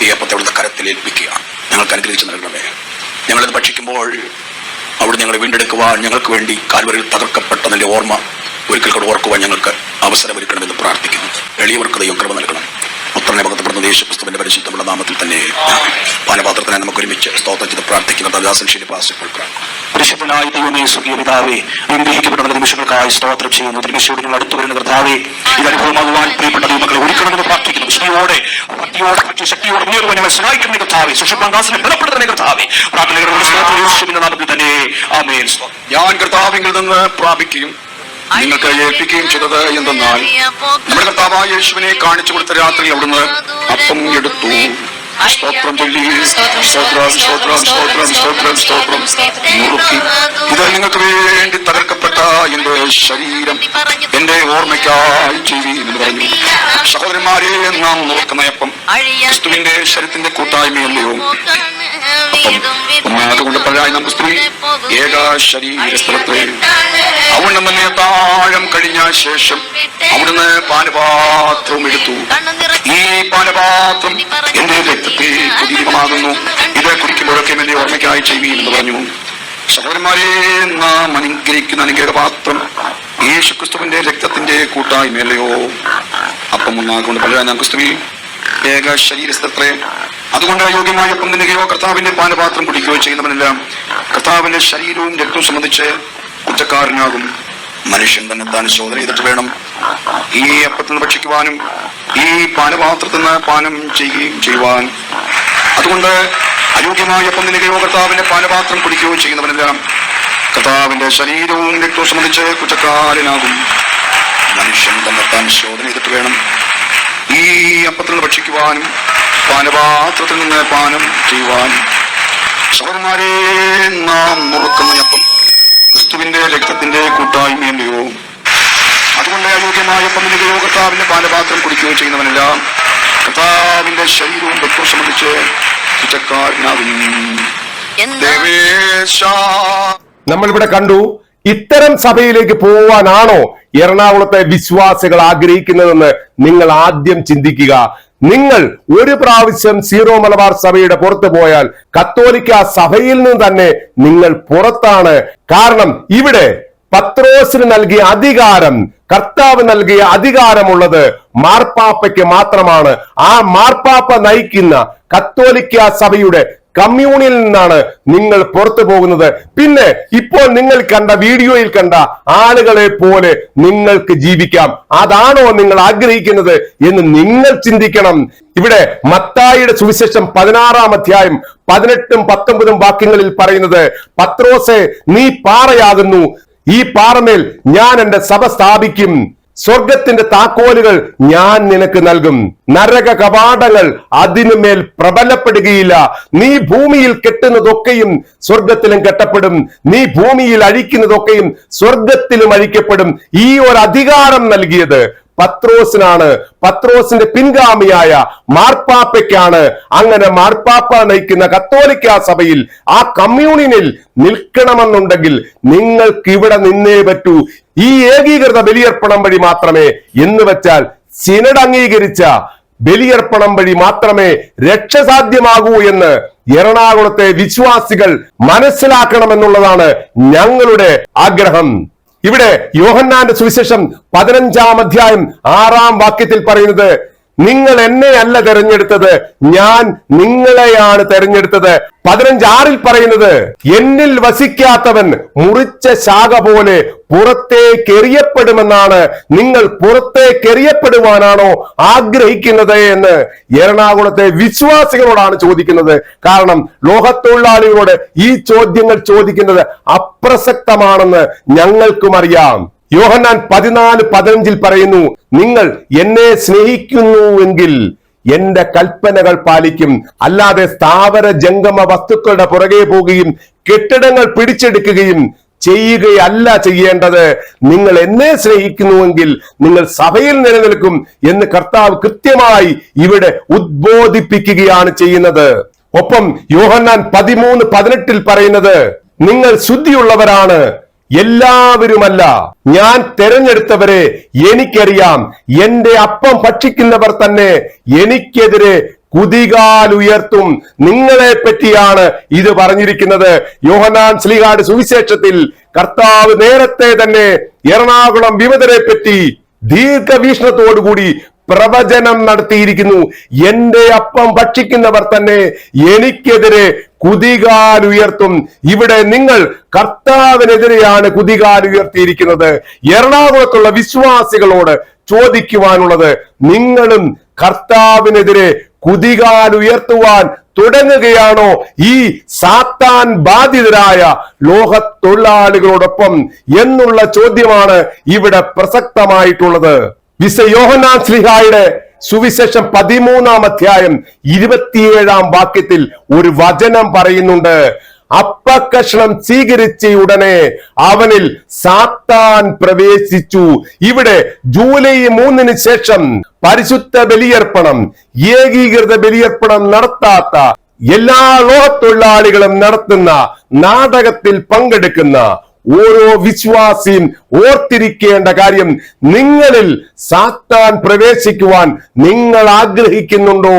ഈ അപ്പത്തെ അവിടുത്തെ കരത്തിൽ ഏൽപ്പിക്കുകയാണ്. ഞങ്ങൾക്ക് അനുഗ്രഹിച്ച് നൽകണമേ. ഞങ്ങളിത് ഭക്ഷിക്കുമ്പോൾ അവിടെ ഞങ്ങളെ വീണ്ടെടുക്കുവാൻ, ഞങ്ങൾക്ക് വേണ്ടി കാൽവരിയിൽ തകർക്കപ്പെട്ടതിന്റെ ഓർമ്മ ഒരിക്കൽ കൂടെ ഓർക്കുവാൻ ഞങ്ങൾക്ക് അവസരമൊരുക്കണമെന്ന് പ്രാർത്ഥിക്കുന്നു. എളിയവർക്ക് ദൈവം കൃപ നൽകണം. പുത്രനെ ഭക്തപ്പെടുന്ന യേശുക്രിസ്തുവിന്റെ പരിശുദ്ധമുള്ള നാമത്തിൽ തന്നെ പാനപാത്രത്തിനെ നമുക്ക് ഒരുമിച്ച് സ്തോത്രം ചെയ്ത് പ്രാർത്ഥിക്കുന്ന ദാസൻ ശരി പാസ്റ്റർ പരിശുദ്ധനായ ദൈവമേ, സ്വർഗ്ഗീയ പിതാവേ, അനുഗ്രഹിക്കപ്പെടുന്ന നിമിഷങ്ങൾക്കായി സ്തോത്രം ചെയ്യുന്നു. തിരുമേശയോട് ഞങ്ങൾ അടുത്തു വരുന്ന കർത്താവേ, ഇത് അനുഭവമാകുവാൻ പ്രിയപ്പെട്ട ദൈവമക്കളെ ഒരുക്കണമെന്ന് പ്രാർത്ഥിക്കുന്നു. വിഷ്ണുയോടെ ശക്തിയോടെ മുന്നേറുവാൻ ഞങ്ങൾ സഹായിക്കുന്ന കർത്താവേ, സുഷമാദാസനെ ബലപ്പെടുത്തുന്ന കർത്താവേ, പ്രാർത്ഥനകളുടെ സ്തോത്രം നാമത്തിൽ തന്നെ ആമേൻ. ഞാൻ കർത്താവിൽ നിന്ന് പ്രാപിക്കുകയും നിങ്ങൾക്ക് ഏൽപ്പിക്കുകയും ചെയ്തത് എന്തെന്നാൽ നമ്മുടെ കർത്താവായ യേശുവിനെ കാണിച്ചു കൊടുത്ത രാത്രി അവിടുന്ന് അപ്പം എടുത്തു, സ്തോത്രം ചൊല്ലി സ്തോത്രം മുറുക്കി, ഇത് നിങ്ങൾക്ക് വേണ്ടി തകർക്കപ്പെട്ട എന്റെ ശരീരം എന്റെ ഓർമ്മയ്ക്കായി ചെയ്യുമെന്ന് പറഞ്ഞു. സഹോദരന്മാരെ, നാം നോക്കുന്ന അപ്പം ക്രിസ്തുവിന്റെ ശരീരത്തിന്റെ കൂട്ടായ്മയല്ലയോ? അതുകൊണ്ട് പലരായി നമുക്ക് സ്ത്രീ ഏക ശരീരസ്ഥലത്തെ അവിടുന്ന് തന്നെ താഴം കഴിഞ്ഞ ശേഷം അവിടുന്ന് പാനപാത്രവും എടുത്തു. ഈ പാനപാത്രം എന്റെ രക്തത്തെ പുതിയമാകുന്നു, ഇത് കുടിക്കുമ്പോഴൊക്കെ എന്റെ ഓർമ്മയ്ക്കായി ചെയ്യുമെന്ന് പറഞ്ഞു. സഹോദരന്മാരെ, നാം അനുഗ്രഹിക്കുന്ന അനുഗ്രഹപാത്രം യേശുക്രിസ്തുവിന്റെ രക്തത്തിന്റെ കൂട്ടായ്മയല്ലയോ? അപ്പം ഒന്നാകൊണ്ട് പലരായി നാം ക്രിസ്തുവിൽ ഏക ശരീരസ്ഥലത്തെ. അതുകൊണ്ട് അയോഗ്യമായ അപ്പം തിന്നുകയോ കർത്താവിന്റെ പാനപാത്രം കുടിക്കുകയോ ചെയ്യുന്നവനെല്ലാം കർത്താവിന്റെ ശരീരവും രക്തവും സംബന്ധിച്ച് കുറ്റക്കാരനാകും. മനുഷ്യൻ തന്നെ താൻ ശോധന ചെയ്തിട്ട് വേണം ഈ അപ്പത്തിൽ നിന്ന് ഭക്ഷിക്കുവാനും ഈ പാനപാത്രത്തിൽ നിന്ന് പാനം ചെയ്യുകയും ചെയ്യുവാൻ. അതുകൊണ്ട് അയോഗ്യമായ അപ്പം തിന്നുകയോ കർത്താവിന്റെ പാനപാത്രം കുടിക്കുകയോ ചെയ്യുന്നവനെല്ലാം കർത്താവിന്റെ ശരീരവും രക്തവും സംബന്ധിച്ച് കുറ്റക്കാരനാകും. മനുഷ്യൻ തന്നെ താൻ ശോധന ചെയ്തിട്ട് വേണം ഈ അപ്പത്തിൽ നിന്ന് ഭക്ഷിക്കുവാനും പാനപാത്രത്തിൽ നിന്ന് പാനം ചെയ്യുവാനും. സഹോദരന്മാരെ, നാം മുറുക്കുന്ന അപ്പം ക്രിസ്തുവിന്റെ രക്തത്തിന്റെ കൂട്ടായ്മയല്ലയോ? അതുകൊണ്ട് അയോഗ്യമായ അപ്പം തിന്നുകയോ കർത്താവിന്റെ പാനപാത്രം കുടിക്കുകയോ ചെയ്യുന്നവനെല്ലാം കർത്താവിന്റെ ശരീരവും രക്തവും സംബന്ധിച്ച് കുറ്റക്കാരനാകും. നമ്മളിവിടെ കണ്ടു, ഇത്തരം സഭയിലേക്ക് പോവാനാണോ എറണാകുളത്തെ വിശ്വാസികൾ ആഗ്രഹിക്കുന്നതെന്ന് നിങ്ങൾ ആദ്യം ചിന്തിക്കുക. നിങ്ങൾ ഒരു പ്രാവശ്യം സീറോ മലബാർ സഭയുടെ പുറത്തു പോയാൽ കത്തോലിക്ക സഭയിൽ നിന്ന് തന്നെ നിങ്ങൾ പുറത്താണ്. കാരണം ഇവിടെ പത്രോസിന് നൽകിയ അധികാരം, കർത്താവ് നൽകിയ അധികാരമുള്ളത് മാർപ്പാപ്പയ്ക്ക് മാത്രമാണ്. ആ മാർപ്പാപ്പ നയിക്കുന്ന കത്തോലിക്ക സഭയുടെ കമ്മ്യൂണിൽ നിന്നാണ് നിങ്ങൾ പുറത്തു പോകുന്നത്. പിന്നെ ഇപ്പോൾ നിങ്ങൾ കണ്ട വീഡിയോയിൽ കണ്ട ആളുകളെ പോലെ നിങ്ങൾക്ക് ജീവിക്കാം. അതാണോ നിങ്ങൾ ആഗ്രഹിക്കുന്നത് എന്ന് നിങ്ങൾ ചിന്തിക്കണം. ഇവിടെ മത്തായിയുടെ സുവിശേഷം 16-ാം അധ്യായം 18-ഉം 19-ഉം വാക്യങ്ങളിൽ പറയുന്നത്, പത്രോസേ, നീ പാറയാകുന്നു, ഈ പാറമേൽ ഞാൻ എന്റെ സഭ സ്ഥാപിക്കും, സ്വർഗത്തിന്റെ താക്കോലുകൾ ഞാൻ നിനക്ക് നൽകും. നരക കവാടങ്ങൾ അതിനുമേൽ പ്രബലപ്പെടുകയില്ല. നീ ഭൂമിയിൽ കെട്ടുന്നതൊക്കെയും സ്വർഗത്തിലും കെട്ടപ്പെടും, നീ ഭൂമിയിൽ അഴിക്കുന്നതൊക്കെയും സ്വർഗത്തിലും അഴിക്കപ്പെടും. ഈ ഒരു അധികാരം നൽകിയത് പത്രോസിനാണ്, പത്രോസിന്റെ പിൻഗാമിയായ മാർപ്പാപ്പയ്ക്കാണ്. അങ്ങനെ മാർപ്പാപ്പ നയിക്കുന്ന കത്തോലിക്ക സഭയിൽ ആ കമ്മ്യൂണിനിൽ നിൽക്കണമെന്നുണ്ടെങ്കിൽ നിങ്ങൾക്ക് ഇവിടെ നിന്നേ പറ്റൂ. ഈ ഏകീകൃത ബലിയർപ്പണം വഴി മാത്രമേ, എന്ന് വെച്ചാൽ സിനഡ് അംഗീകരിച്ച ബലിയർപ്പണം വഴി മാത്രമേ രക്ഷ സാധ്യമാകൂ എന്ന് എറണാകുളത്തെ വിശ്വാസികൾ മനസ്സിലാക്കണമെന്നുള്ളതാണ് ഞങ്ങളുടെ ആഗ്രഹം. ഇവിടെ യോഹന്നാന്റെ സുവിശേഷം 15-ാം അധ്യായം 6-ാം വാക്യത്തിൽ പറയുന്നത്, നിങ്ങൾ എന്നെ അല്ല തെരഞ്ഞെടുത്തത്, ഞാൻ നിങ്ങളെയാണ് തെരഞ്ഞെടുത്തത്. 15:6 പറയുന്നത്, എന്നിൽ വസിക്കാത്തവൻ മുറിച്ച ശാഖ പോലെ പുറത്തേക്ക് എറിയപ്പെടുമെന്നാണ്. നിങ്ങൾ പുറത്തേക്ക് എറിയപ്പെടുവാനാണോ ആഗ്രഹിക്കുന്നത് എന്ന് എറണാകുളത്തെ വിശ്വാസികളോടാണ് ചോദിക്കുന്നത്. കാരണം ലോകത്തൊഴിലാളികളോട് ഈ ചോദ്യങ്ങൾ ചോദിക്കുന്നത് അപ്രസക്തമാണെന്ന് ഞങ്ങൾക്കും അറിയാം. യോഹന്നാൻ 14:15 പറയുന്നു, നിങ്ങൾ എന്നെ സ്നേഹിക്കുന്നുവെങ്കിൽ എന്റെ കൽപ്പനകൾ പാലിക്കും. അല്ലാതെ സ്ഥാവര ജംഗമ വസ്തുക്കളുടെ പുറകെ പോവുകയും കെട്ടിടങ്ങൾ പിടിച്ചെടുക്കുകയും ചെയ്യുകയല്ല ചെയ്യേണ്ടത്. നിങ്ങൾ എന്നെ സ്നേഹിക്കുന്നുവെങ്കിൽ നിങ്ങൾ സഭയിൽ നിലനിൽക്കും എന്ന് കർത്താവ് കൃത്യമായി ഇവിടെ ഉദ്ബോധിപ്പിക്കുകയാണ് ചെയ്യുന്നത്. ഒപ്പം യോഹന്നാൻ 13:18 പറയുന്നത്, നിങ്ങൾ ശുദ്ധിയുള്ളവരാണ്, എല്ലാവരുമല്ല, ഞാൻ തെരഞ്ഞെടുത്തവരെ എനിക്കറിയാം. എന്റെ അപ്പം ഭക്ഷിക്കുന്നവർ തന്നെ എനിക്കെതിരെ കുതികാൽ ഉയർത്തും. നിങ്ങളെ പറ്റിയാണ് ഇത് പറഞ്ഞിരിക്കുന്നത്. യോഹന്നാൻ ശ്ലീഹായുടെ സുവിശേഷത്തിൽ കർത്താവ് നേരത്തെ തന്നെ എറണാകുളം വിമതരെ പറ്റി ദീർഘവീക്ഷണത്തോടുകൂടി പ്രവചനം നടത്തിയിരിക്കുന്നു. എന്റെ അപ്പം ഭക്ഷിക്കുന്നവർ തന്നെ എനിക്കെതിരെ കുതികാൽ ഉയർത്തും. ഇവിടെ നിങ്ങൾ കർത്താവിനെതിരെയാണ് കുതികാൽ ഉയർത്തിയിരിക്കുന്നത്. എറണാകുളത്തുള്ള വിശ്വാസികളോട് ചോദിക്കുവാനുള്ളത്, നിങ്ങളും കർത്താവിനെതിരെ കുതികാൽ ഉയർത്തുവാൻ തുടങ്ങുകയാണോ ഈ സാത്താൻ ബാധിതരായ ലോകത്തൊഴിലാളികളോടൊപ്പം എന്നുള്ള ചോദ്യമാണ് ഇവിടെ പ്രസക്തമായിട്ടുള്ളത്. വിശുദ്ധ യോഹന്നാൻ ശ്ലീഹായുടെ സുവിശേഷം 13-ാം അധ്യായം 27-ാം വാക്യത്തിൽ ഒരു വചനം പറയുന്നുണ്ട്. അപ്പക്കഷണം സ്വീകരിച്ച ഉടനെ അവനിൽ സാത്താൻ പ്രവേശിച്ചു. ഇവിടെ ജൂലൈ 3-ന് ശേഷം പരിശുദ്ധ ബലിയർപ്പണം, ഏകീകൃത ബലിയർപ്പണം നടത്താത്ത എല്ലാ ലോകത്തൊഴിലാളികളും നടത്തുന്ന നാടകത്തിൽ പങ്കെടുക്കുന്ന ഓരോ വിശ്വാസിയും ഓർത്തിരിക്കേണ്ട കാര്യം, നിങ്ങളിൽ സാത്താൻ പ്രവേശിക്കുവാൻ നിങ്ങൾ ആഗ്രഹിക്കുന്നുണ്ടോ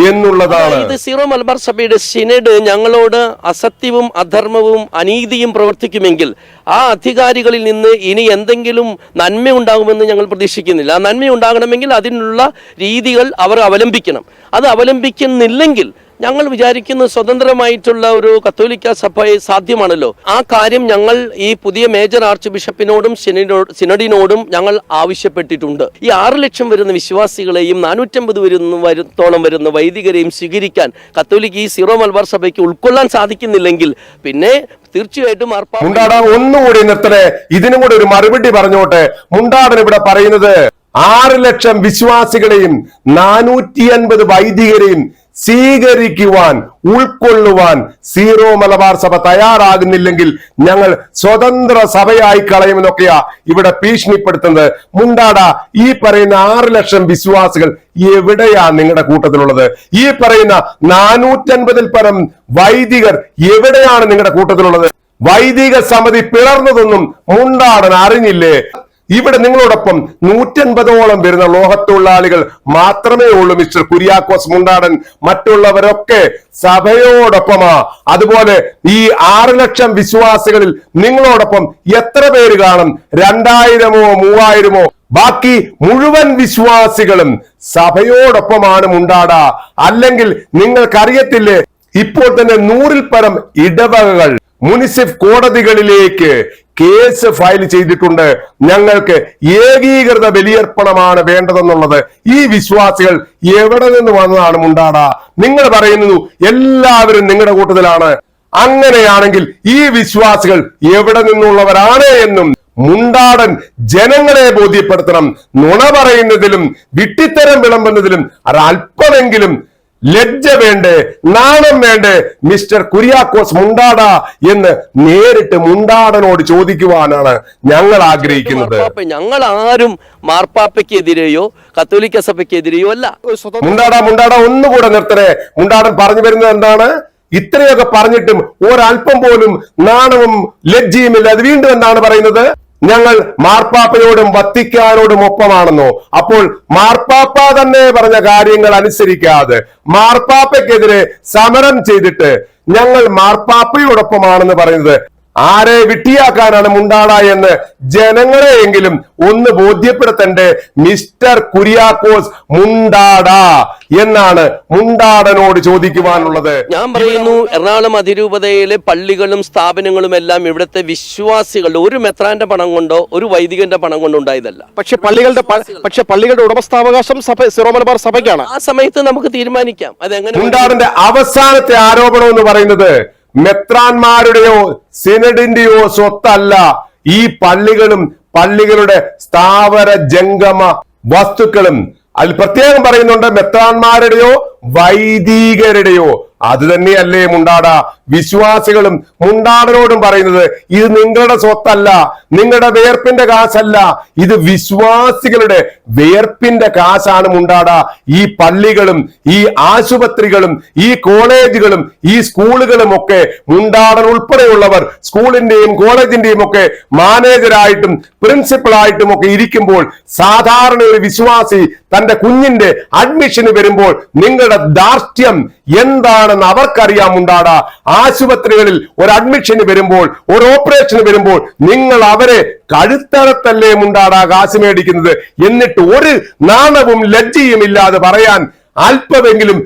എന്നുള്ളതാണ്. ഇത് സീറോ മലബാർ സഭയുടെ സിനഡ് ഞങ്ങളോട് അസത്യവും അധർമ്മവും അനീതിയും പ്രവർത്തിക്കുമെങ്കിൽ ആ അധികാരികളിൽ നിന്ന് ഇനി എന്തെങ്കിലും നന്മ ഉണ്ടാകുമെന്ന് ഞങ്ങൾ പ്രതീക്ഷിക്കുന്നില്ല. ആ നന്മ ഉണ്ടാകണമെങ്കിൽ അതിനുള്ള രീതികൾ അവർ അവലംബിക്കണം. അത് അവലംബിക്കുന്നില്ലെങ്കിൽ ഞങ്ങൾ വിചാരിക്കുന്ന സ്വതന്ത്രമായിട്ടുള്ള ഒരു കത്തോലിക്ക സഭയെ സാധ്യമാണല്ലോ. ആ കാര്യം ഞങ്ങൾ ഈ പുതിയ മേജർ ആർച്ച് ബിഷപ്പിനോടും സിനഡിനോടും ഞങ്ങൾ ആവശ്യപ്പെട്ടിട്ടുണ്ട്. ഈ 6 ലക്ഷം വരുന്ന വിശ്വാസികളെയും 450 തോളം വരുന്ന വൈദികരെയും സ്വീകരിക്കാൻ കത്തോലിക്ക ഈ സീറോ മലബാർ സഭയ്ക്ക് ഉൾക്കൊള്ളാൻ സാധിക്കുന്നില്ലെങ്കിൽ പിന്നെ തീർച്ചയായിട്ടും ഒന്നുകൂടി നിർത്തണേ, ഇതിനും കൂടെ ഒരു മറുപടി പറഞ്ഞോട്ടെ. മുണ്ടാടൻ ഇവിടെ പറയുന്നത് 6 ലക്ഷം വിശ്വാസികളെയും 450 വൈദികരെയും സ്വീകരിക്കുവാൻ, ഉൾക്കൊള്ളുവാൻ സീറോ മലബാർ സഭ തയ്യാറാകുന്നില്ലെങ്കിൽ ഞങ്ങൾ സ്വതന്ത്ര സഭയായി കളയുമെന്നൊക്കെയാ ഇവിടെ ഭീഷണിപ്പെടുത്തുന്നത്. മുണ്ടാട, ഈ പറയുന്ന 6 ലക്ഷം വിശ്വാസികൾ എവിടെയാ നിങ്ങളുടെ കൂട്ടത്തിലുള്ളത്? ഈ പറയുന്ന 450-ൽ പരം വൈദികർ എവിടെയാണ് നിങ്ങളുടെ കൂട്ടത്തിലുള്ളത്? വൈദിക സമിതി പിളർന്നതൊന്നും മുണ്ടാടൻ അറിഞ്ഞില്ലേ? ഇവിടെ നിങ്ങളോടൊപ്പം 150ഓളം വരുന്ന ലോകത്തൊഴിലാളികൾ മാത്രമേ ഉള്ളൂ മിസ്റ്റർ കുര്യാക്കോസ് മുണ്ടാടൻ. മറ്റുള്ളവരൊക്കെ സഭയോടൊപ്പമാ. അതുപോലെ ഈ 6 ലക്ഷം വിശ്വാസികളിൽ നിങ്ങളോടൊപ്പം എത്ര പേര് കാണും? 2000-ഓ 3000-ഓ? ബാക്കി മുഴുവൻ വിശ്വാസികളും സഭയോടൊപ്പമാണ് മുണ്ടാട. അല്ലെങ്കിൽ നിങ്ങൾക്കറിയത്തില്ലേ, ഇപ്പോൾ തന്നെ 100-ൽ പരം ഇടവകകൾ മുനിസിഫ് കോടതികളിലേക്ക് കേസ് ഫയൽ ചെയ്തിട്ടുണ്ട്. ഞങ്ങൾക്ക് ഏകീകൃത ബലിയർപ്പണമാണ് വേണ്ടതെന്നുള്ളത്. ഈ വിശ്വാസികൾ എവിടെ നിന്ന് വന്നതാണ് മുണ്ടാട? നിങ്ങൾ പറയുന്നു എല്ലാവരും നിങ്ങളുടെ കൂട്ടത്തിലാണ്. അങ്ങനെയാണെങ്കിൽ ഈ വിശ്വാസികൾ എവിടെ നിന്നുള്ളവരാണ് എന്നും മുണ്ടാടൻ ജനങ്ങളെ ബോധ്യപ്പെടുത്തണം. നുണ പറയുന്നതിലും വിട്ടിത്തരം വിളമ്പുന്നതിലും ഒരല്പമെങ്കിലും ലജ്ജ വേണ്ടേ, നാണം വേണ്ടേ മിസ്റ്റർ കുര്യാക്കോസ് മുണ്ടാട എന്ന് നേരിട്ട് മുണ്ടാടനോട് ചോദിക്കുവാനാണ് ഞങ്ങൾ ആഗ്രഹിക്കുന്നത്. ഞങ്ങൾ ആരും മാർപ്പാപ്പയ്ക്കെതിരെയോ കത്തോലിക്ക സഭയ്ക്കെതിരെയോ അല്ല. മുണ്ടാട ഒന്നുകൂടെ നിർത്തണേ. മുണ്ടാടൻ പറഞ്ഞു വരുന്നത് എന്താണ്? ഇത്രയൊക്കെ പറഞ്ഞിട്ടും ഒരല്പം പോലും നാണവും ലജ്ജയുമില്ല. അത് വീണ്ടും എന്താണ് പറയുന്നത്? ഞങ്ങൾ മാർപ്പാപ്പയോടും വത്തിക്കാനോടും ഒപ്പമാണെന്നോ? അപ്പോൾ മാർപ്പാപ്പ തന്നെ പറഞ്ഞ കാര്യങ്ങൾ അനുസരിക്കാതെ മാർപ്പാപ്പയ്ക്കെതിരെ സമരം ചെയ്തിട്ട് ഞങ്ങൾ മാർപ്പാപ്പയോടൊപ്പമാണെന്ന് പറയുന്നത് ആരെ വിട്ടിയാക്കാനാണ് മുണ്ടാട എന്ന് ജനങ്ങളെയെങ്കിലും ഒന്ന് ബോധ്യപ്പെടുത്തണ്ടേ മിസ്റ്റർ കുര്യാക്കോസ് മുണ്ടാട എന്നാണ് മുണ്ടാടനോട് ചോദിക്കുവാനുള്ളത്. ഞാൻ പറയുന്നു, എറണാകുളം അതിരൂപതയിലെ പള്ളികളും സ്ഥാപനങ്ങളും എല്ലാം ഇവിടുത്തെ വിശ്വാസികളുടെ ഒരു മെത്രാന്റെ പണം കൊണ്ടോ ഒരു വൈദികന്റെ പണം കൊണ്ടോ ഉണ്ടായതല്ല. പക്ഷെ പള്ളികളുടെ ഉടമസ്ഥാവകാശം സിറോ മലബാർ സഭയ്ക്കാണ്. ആ സമയത്ത് നമുക്ക് തീരുമാനിക്കാം അതെങ്ങനെ. മുണ്ടാടന്റെ അവസാനത്തെ ആരോപണം എന്ന് പറയുന്നത് മെത്രാന്മാരുടെയോ സിനഡിന്റെയോ സ്വത്തല്ല ഈ പള്ളികളും പള്ളികളുടെ സ്ഥാവര ജംഗമ വസ്തുക്കളും. അതിൽ പ്രത്യേകം പറയുന്നുണ്ട് മെത്രാന്മാരുടെയോ വൈദികരുടെയോ. അത് തന്നെയല്ലേ മുണ്ടാട വിശ്വാസികളും മുണ്ടാടനോടും പറയുന്നത്? ഇത് നിങ്ങളുടെ സ്വത്തല്ല, നിങ്ങളുടെ വേർപ്പിന്റെ കാശല്ല, ഇത് വിശ്വാസികളുടെ വേർപ്പിന്റെ കാശാണ് മുണ്ടാട. ഈ പള്ളികളും ഈ ആശുപത്രികളും ഈ കോളേജുകളും ഈ സ്കൂളുകളും ഒക്കെ മുണ്ടാടൻ ഉൾപ്പെടെയുള്ളവർ സ്കൂളിന്റെയും കോളേജിന്റെയും ഒക്കെ മാനേജരായിട്ടും പ്രിൻസിപ്പളായിട്ടും ഒക്കെ ഇരിക്കുമ്പോൾ സാധാരണ ഒരു വിശ്വാസി തന്റെ കുഞ്ഞിന്റെ അഡ്മിഷന് വരുമ്പോൾ നിങ്ങളുടെ ധാർഷ്ട്യം എന്താണെന്ന് അവർക്കറിയാം മുണ്ടാട. ആശുപത്രികളിൽ ഒരു അഡ്മിഷന് വരുമ്പോൾ, ഒരു ഓപ്പറേഷന് വരുമ്പോൾ നിങ്ങൾ അവരെ കഴുത്തറത്തല്ലേ മുണ്ടാട കാശ് മേടിക്കുന്നത്. എന്നിട്ട് ഒരു നാണവും ലജ്ജയും ഇല്ലാതെ പറയാൻ അല്പമെങ്കിലും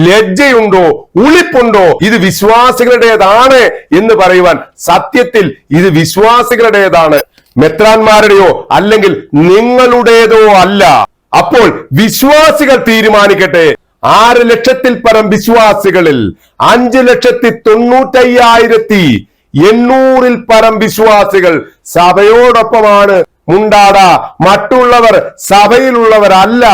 ലജ്ജയുണ്ടോ, ഉളിപ്പുണ്ടോ? ഇത് വിശ്വാസികളുടേതാണ് എന്ന് പറയുവാൻ സത്യത്തിൽ ഇത് വിശ്വാസികളുടേതാണ്, മെത്രാന്മാരുടെയോ അല്ലെങ്കിൽ നിങ്ങളുടേതോ അല്ല. അപ്പോൾ വിശ്വാസികൾ തീരുമാനിക്കട്ടെ. 6 ലക്ഷത്തിൽ പരം വിശ്വാസികളിൽ 5,95,800 പരം വിശ്വാസികൾ സഭയോടൊപ്പമാണ് മുണ്ടാട. മറ്റുള്ളവർ സഭയിലുള്ളവരല്ല.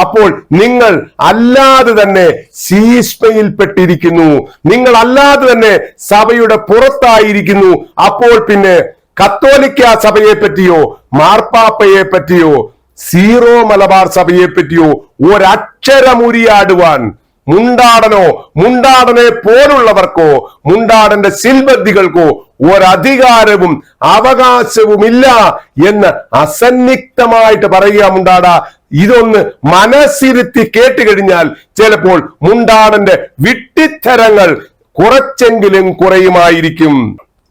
അപ്പോൾ നിങ്ങൾ അല്ലാതെ തന്നെ ശീഷ്മയിൽപ്പെട്ടിരിക്കുന്നു, നിങ്ങൾ അല്ലാതെ തന്നെ സഭയുടെ പുറത്തായിരിക്കുന്നു. അപ്പോൾ പിന്നെ കത്തോലിക്ക സഭയെ പറ്റിയോ മാർപ്പാപ്പയെ പറ്റിയോ സീറോ മലബാർ സഭയെ പറ്റിയോ ഒരക്ഷരമുരിയാടുവാൻ മുണ്ടാടനോ മുണ്ടാടനെ പോലുള്ളവർക്കോ മുണ്ടാടന്റെ ശിൽബദ്ധികൾക്കോ ഒരധികാരവും അവകാശവുമില്ല എന്ന് അസന്നിഗ്ധമായിട്ട് പറയുക മുണ്ടാട. ഇതൊന്ന് മനസ്സിരുത്തി കേട്ടുകഴിഞ്ഞാൽ ചിലപ്പോൾ മുണ്ടാടന്റെ വിട്ടിത്തരങ്ങൾ കുറച്ചെങ്കിലും കുറയുമായിരിക്കും.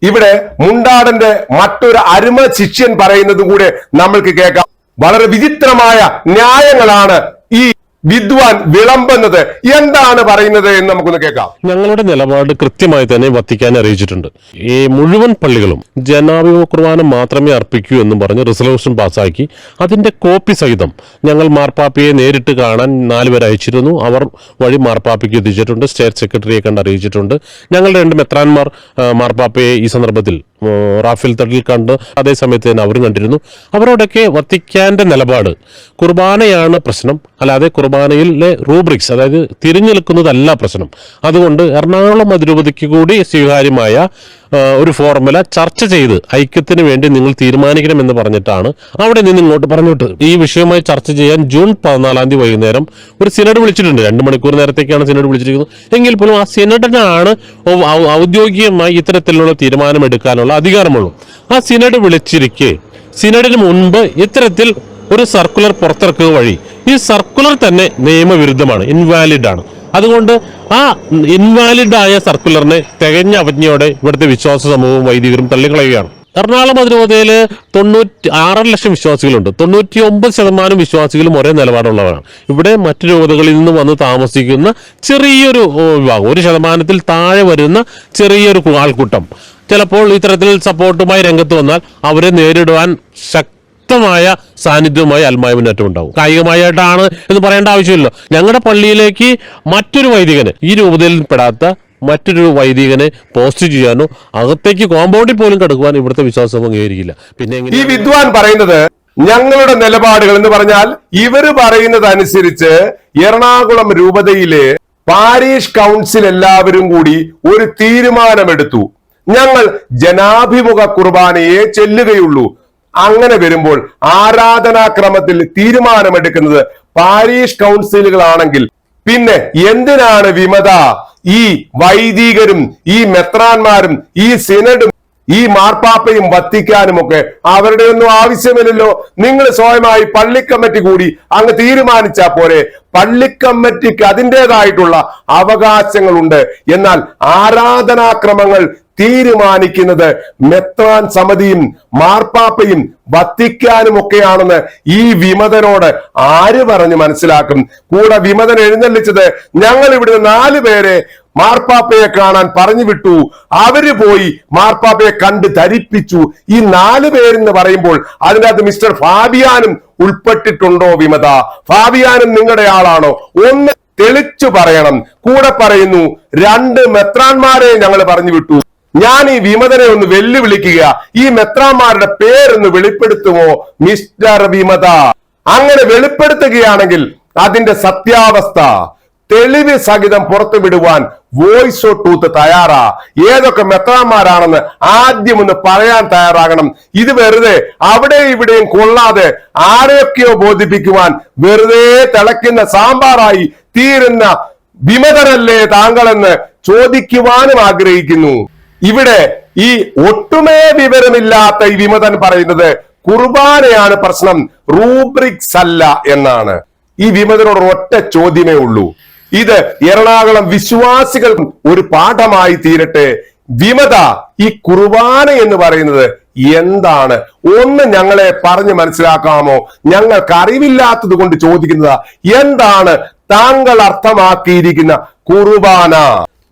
ഇവിടെ മുണ്ടാടന്റെ മറ്റൊരു അരുമ ശിഷ്യൻ പറയുന്നത് കൂടെ നമ്മൾക്ക് കേൾക്കാം. വളരെ വിചിത്രമായ ന്യായങ്ങളാണ് ഈ വിദ്വാൻ വിളമ്പുന്നത്. എന്താണ് പറയുന്നത് എന്ന് നമുക്കൊന്ന് കേൾക്കാം. ഞങ്ങളുടെ നിലപാട് കൃത്യമായി തന്നെ വത്തിക്കാൻ അറിയിച്ചിട്ടുണ്ട്. ഈ മുഴുവൻ പള്ളികളും ജനാഭിമുഖ കുർബാന മാത്രമേ അർപ്പിക്കൂ എന്നും പറഞ്ഞ് റിസൊല്യൂഷൻ പാസ്സാക്കി അതിന്റെ കോപ്പി സഹിതം ഞങ്ങൾ മാർപ്പാപ്പയെ നേരിട്ട് കാണാൻ 4 പേർ അയച്ചിരുന്നു. അവർ വഴി മാർപ്പാപ്പയ്ക്ക് എത്തിച്ചിട്ടുണ്ട്. സ്റ്റേറ്റ് സെക്രട്ടറിയെ കണ്ട് അറിയിച്ചിട്ടുണ്ട്. ഞങ്ങളുടെ 2 മെത്രാന്മാർ മാർപ്പാപ്പയെ ഈ സന്ദർഭത്തിൽ റാഫേൽ തട്ടിൽ കണ്ട് അതേ സമയത്ത് തന്നെ അവരും കണ്ടിരുന്നു. അവരോടൊക്കെ വത്തിക്കാന്റെ നിലപാട് കുർബാനയാണ് പ്രശ്നം, അല്ലാതെ കുർബാനയിലെ റൂബ്രിക്സ് അതായത് തിരിഞ്ഞു നിൽക്കുന്നതല്ല പ്രശ്നം. അതുകൊണ്ട് എറണാകുളം അതിരൂപതയ്ക്ക് കൂടി സ്വീകാര്യമായ ഒരു ഫോർമുല ചർച്ച ചെയ്ത് ഐക്യത്തിന് വേണ്ടി നിങ്ങൾ തീരുമാനിക്കണമെന്ന് പറഞ്ഞിട്ടാണ് അവിടെ നിന്ന് ഇങ്ങോട്ട് പറഞ്ഞിട്ട് ഈ വിഷയവുമായി ചർച്ച ചെയ്യാൻ ജൂൺ 14 വൈകുന്നേരം ഒരു സിനഡ് വിളിച്ചിട്ടുണ്ട്. 2 മണിക്കൂർ നേരത്തേക്കാണ് സിനഡ് വിളിച്ചിരിക്കുന്നത്. എങ്കിൽ പോലും ആ സിനഡിനാണ് ഔദ്യോഗികമായി ഇത്തരത്തിലുള്ള തീരുമാനമെടുക്കാനുള്ള അധികാരമുള്ളൂ. ആ സിനഡ് വിളിച്ചിരിക്കെ സിനഡിന് മുൻപ് ഇത്തരത്തിൽ ഒരു സർക്കുലർ പുറത്തിറക്കുക വഴി ഈ സർക്കുലർ തന്നെ നിയമവിരുദ്ധമാണ്, ഇൻവാലിഡ് ആണ്. അതുകൊണ്ട് ആ ഇൻവാലിഡായ സർക്കുലറിനെ തികഞ്ഞ അവജ്ഞയോടെ ഇവിടുത്തെ വിശ്വാസ സമൂഹവും വൈദികരും തള്ളിക്കളയുകയാണ്. എറണാകുളം അതിരൂപതയിൽ 96 ലക്ഷം വിശ്വാസികളുണ്ട്. 99% വിശ്വാസികളും ഒരേ നിലപാടുള്ളവരാണ്. ഇവിടെ മറ്റു രൂപതകളിൽ നിന്ന് വന്ന് താമസിക്കുന്ന ചെറിയൊരു വിഭാഗം, 1% താഴെ വരുന്ന ചെറിയൊരു ആൾക്കൂട്ടം ചിലപ്പോൾ ഇത്തരത്തിൽ സപ്പോർട്ടുമായി രംഗത്ത് വന്നാൽ അവരെ നേരിടുവാൻ ശക്തമായ സാന്നിധ്യവുമായി ആത്മായ മുന്നേറ്റം ഉണ്ടാവും. കായികമായിട്ടാണ് എന്ന് പറയേണ്ട ആവശ്യമില്ല. ഞങ്ങളുടെ പള്ളിയിലേക്ക് മറ്റൊരു വൈദികന് ഈ രൂപതയിൽ പെടാത്ത മറ്റൊരു വൈദികനെ പോസ്റ്റ് ചെയ്യാനോ അകത്തേക്ക് കോമ്പൗണ്ടിൽ പോലും കിടക്കുവാൻ ഇവിടുത്തെ വിശ്വാസം അംഗീകരിക്കില്ല. പിന്നെ ഈ വിദ്വാൻ പറയുന്നത് ഞങ്ങളുടെ നിലപാടുകൾ എന്ന് പറഞ്ഞാൽ ഇവര് പറയുന്നത് അനുസരിച്ച് എറണാകുളം രൂപതയിലെ പാരീഷ് കൗൺസിൽ എല്ലാവരും കൂടി ഒരു തീരുമാനമെടുത്തു, ഞങ്ങൾ ജനാഭിമുഖ കുർബാനയെ ചെല്ലുകയുള്ളൂ. അങ്ങനെ വരുമ്പോൾ ആരാധനാക്രമത്തിൽ തീരുമാനമെടുക്കുന്നത് പാരീഷ് കൗൺസിലുകളാണെങ്കിൽ പിന്നെ എന്തിനാണ് വിമത ഈ വൈദികരും ഈ മെത്രാന്മാരും ഈ സിനഡും ഈ മാർപ്പാപ്പയും വത്തിക്കാനും ഒക്കെ അവരുടെ ഒന്നും ആവശ്യമില്ലല്ലോ. നിങ്ങൾ സ്വയമായി പള്ളിക്കമ്മിറ്റി കൂടി അങ്ങ് തീരുമാനിച്ചാൽ പോരെ. പള്ളിക്കമ്മിറ്റിക്ക് അതിൻ്റെതായിട്ടുള്ള അവകാശങ്ങളുണ്ട്. എന്നാൽ ആരാധനാക്രമങ്ങൾ തീരുമാനിക്കുന്നത് മെത്രാൻ സമിതിയും മാർപ്പാപ്പയും വത്തിക്കാനും ഒക്കെയാണെന്ന് ഈ വിമതനോട് ആര് പറഞ്ഞ് മനസ്സിലാക്കും? കൂടെ വിമതൻ എഴുന്നള്ളിച്ചത് ഞങ്ങൾ ഇവിടുന്ന് 4 പേരെ മാർപ്പാപ്പയെ കാണാൻ പറഞ്ഞു വിട്ടു, അവര് പോയി മാർപ്പാപ്പയെ കണ്ട് ധരിപ്പിച്ചു. ഈ 4 പേരെന്ന് പറയുമ്പോൾ അതിനകത്ത് മിസ്റ്റർ ഫാബിയാനും ഉൾപ്പെട്ടിട്ടുണ്ടോ? വിമത, ഫാബിയാനും നിങ്ങളുടെ ആളാണോ? ഒന്ന് തെളിച്ചു പറയണം. കൂടെ പറയുന്നു 2 മെത്രാന്മാരെ ഞങ്ങൾ പറഞ്ഞു വിട്ടു. ഞാൻ ഈ വിമതനെ ഒന്ന് വെല്ലുവിളിക്കുക, ഈ മെത്രാന്മാരുടെ പേരൊന്ന് വെളിപ്പെടുത്തുമോ മിസ്റ്റർ വിമത? അങ്ങനെ വെളിപ്പെടുത്തുകയാണെങ്കിൽ അതിന്റെ സത്യാവസ്ഥ തെളിവ് സഹിതം പുറത്തുവിടുവാൻ വോയിസ് ഓഫ് ട്രൂത്ത് തയ്യാറാ. ഏതൊക്കെ മെത്രാന്മാരാണെന്ന് ആദ്യം ഒന്ന് പറയാൻ തയ്യാറാകണം. ഇത് വെറുതെ അവിടെ ഇവിടെയും കൊള്ളാതെ ആരെയൊക്കെയോ ബോധിപ്പിക്കുവാൻ വെറുതെ തിളയ്ക്കുന്ന സാമ്പാറായി തീരുന്ന വിമതരല്ലേ താങ്കളെന്ന് ചോദിക്കുവാനും ആഗ്രഹിക്കുന്നു. ഇവിടെ ഈ ഒട്ടുമേ വിവരമില്ലാത്ത ഈ വിമതൻ പറയുന്നത് കുർബാനയാണ് പ്രശ്നം, റൂബ്രിക്സ് അല്ല എന്നാണ്. ഈ വിമതനോട് ഒറ്റ ചോദ്യമേ ഉള്ളൂ, ഇത് എറണാകുളം വിശ്വാസികൾ ഒരു പാഠമായി തീരട്ടെ. വിമത, ഈ കുർബാന എന്ന് പറയുന്നത് എന്താണ്? ഒന്ന് ഞങ്ങളെ പറഞ്ഞു മനസ്സിലാക്കാമോ? ഞങ്ങൾക്ക് അറിവില്ലാത്തത് കൊണ്ട് ചോദിക്കുന്നത്, എന്താണ് താങ്കൾ അർത്ഥമാക്കിയിരിക്കുന്ന കുർബാന?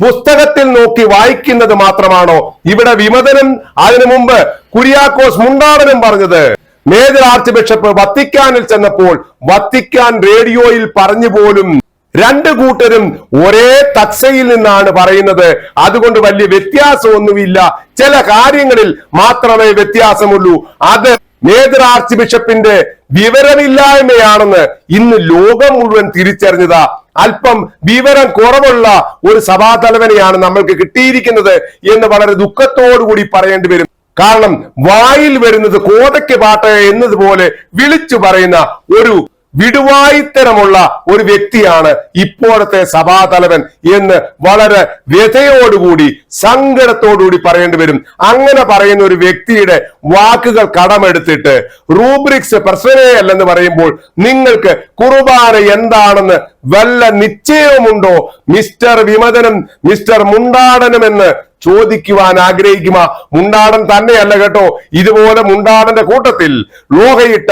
പുസ്തകത്തിൽ നോക്കി വായിക്കുന്നത് മാത്രമാണോ? ഇവിടെ വിമതനും അതിനു മുമ്പ് കുര്യാക്കോസ് മുണ്ടാടനും പറഞ്ഞത്. മേജർ ആർച്ച് ബിഷപ്പ് വത്തിക്കാനിൽ ചെന്നപ്പോൾ വത്തിക്കാൻ റേഡിയോയിൽ പറഞ്ഞു പോലും 2 കൂട്ടരും ഒരേ തക്സയിൽ നിന്നാണ് പറയുന്നത്. അതുകൊണ്ട് വലിയ വ്യത്യാസമൊന്നുമില്ല, ചില കാര്യങ്ങളിൽ മാത്രമേ വ്യത്യാസമുള്ളൂ. അത് മേജർ ആർച്ച് ബിഷപ്പിന്റെ വിവരമില്ലായ്മയാണെന്ന് ഇന്ന് ലോകം മുഴുവൻ തിരിച്ചറിഞ്ഞതാ. അല്പം വിവരം കുറവുള്ള ഒരു സഭാതലവനെയാണ് നമ്മൾക്ക് കിട്ടിയിരിക്കുന്നത് എന്ന് വളരെ ദുഃഖത്തോടുകൂടി പറയേണ്ടി വരും. കാരണം വായിൽ വരുന്നത് കോതയ്ക്ക് പാട്ട എന്നതുപോലെ വിളിച്ചു പറയുന്ന ഒരു വിടുവായിത്തരമുള്ള ഒരു വ്യക്തിയാണ് ഇപ്പോഴത്തെ സഭാതലവൻ എന്ന് വളരെ വ്യഥയോടുകൂടി സങ്കടത്തോടുകൂടി പറയേണ്ടി വരും. അങ്ങനെ പറയുന്ന ഒരു വ്യക്തിയുടെ വാക്കുകൾ കടമെടുത്തിട്ട് റൂബ്രിക്സ് പ്രശ്നമല്ലെന്ന് പറയുമ്പോൾ നിങ്ങൾക്ക് കുർബാന എന്താണെന്ന് വല്ല നിശ്ചയവുമുണ്ടോ മിസ്റ്റർ വിമതനും മിസ്റ്റർ മുണ്ടാടനും എന്ന് ചോദിക്കുവാൻ ആഗ്രഹിക്കുമ? മുണ്ടാടൻ തന്നെയല്ല കേട്ടോ, ഇതുപോലെ മുണ്ടാടന്റെ കൂട്ടത്തിൽ ലോഹയിട്ട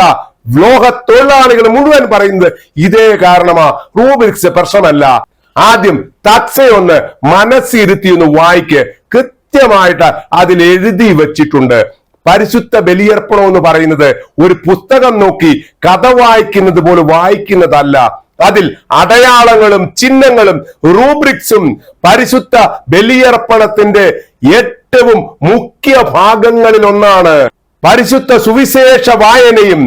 ലോക തൊഴിലാളികൾ മുഴുവൻ പറയുന്നത് ഇതേ കാരണമാ, റൂബ്രിക്സ് പ്രശ്നമല്ല. ആദ്യം തക്സയൊന്ന് മനസ്സിരുത്തി ഒന്ന് വായിക്ക്, കൃത്യമായിട്ട് അതിൽ എഴുതി വച്ചിട്ടുണ്ട്. പരിശുദ്ധ ബലിയർപ്പണം എന്ന് പറയുന്നത് ഒരു പുസ്തകം നോക്കി കഥ വായിക്കുന്നത് പോലെ വായിക്കുന്നതല്ല. അതിൽ അടയാളങ്ങളും ചിഹ്നങ്ങളും റൂബ്രിക്സും പരിശുദ്ധ ബലിയർപ്പണത്തിന്റെ ഏറ്റവും മുഖ്യ ഭാഗങ്ങളിൽ ഒന്നാണ്. പരിശുദ്ധ സുവിശേഷ വായനയും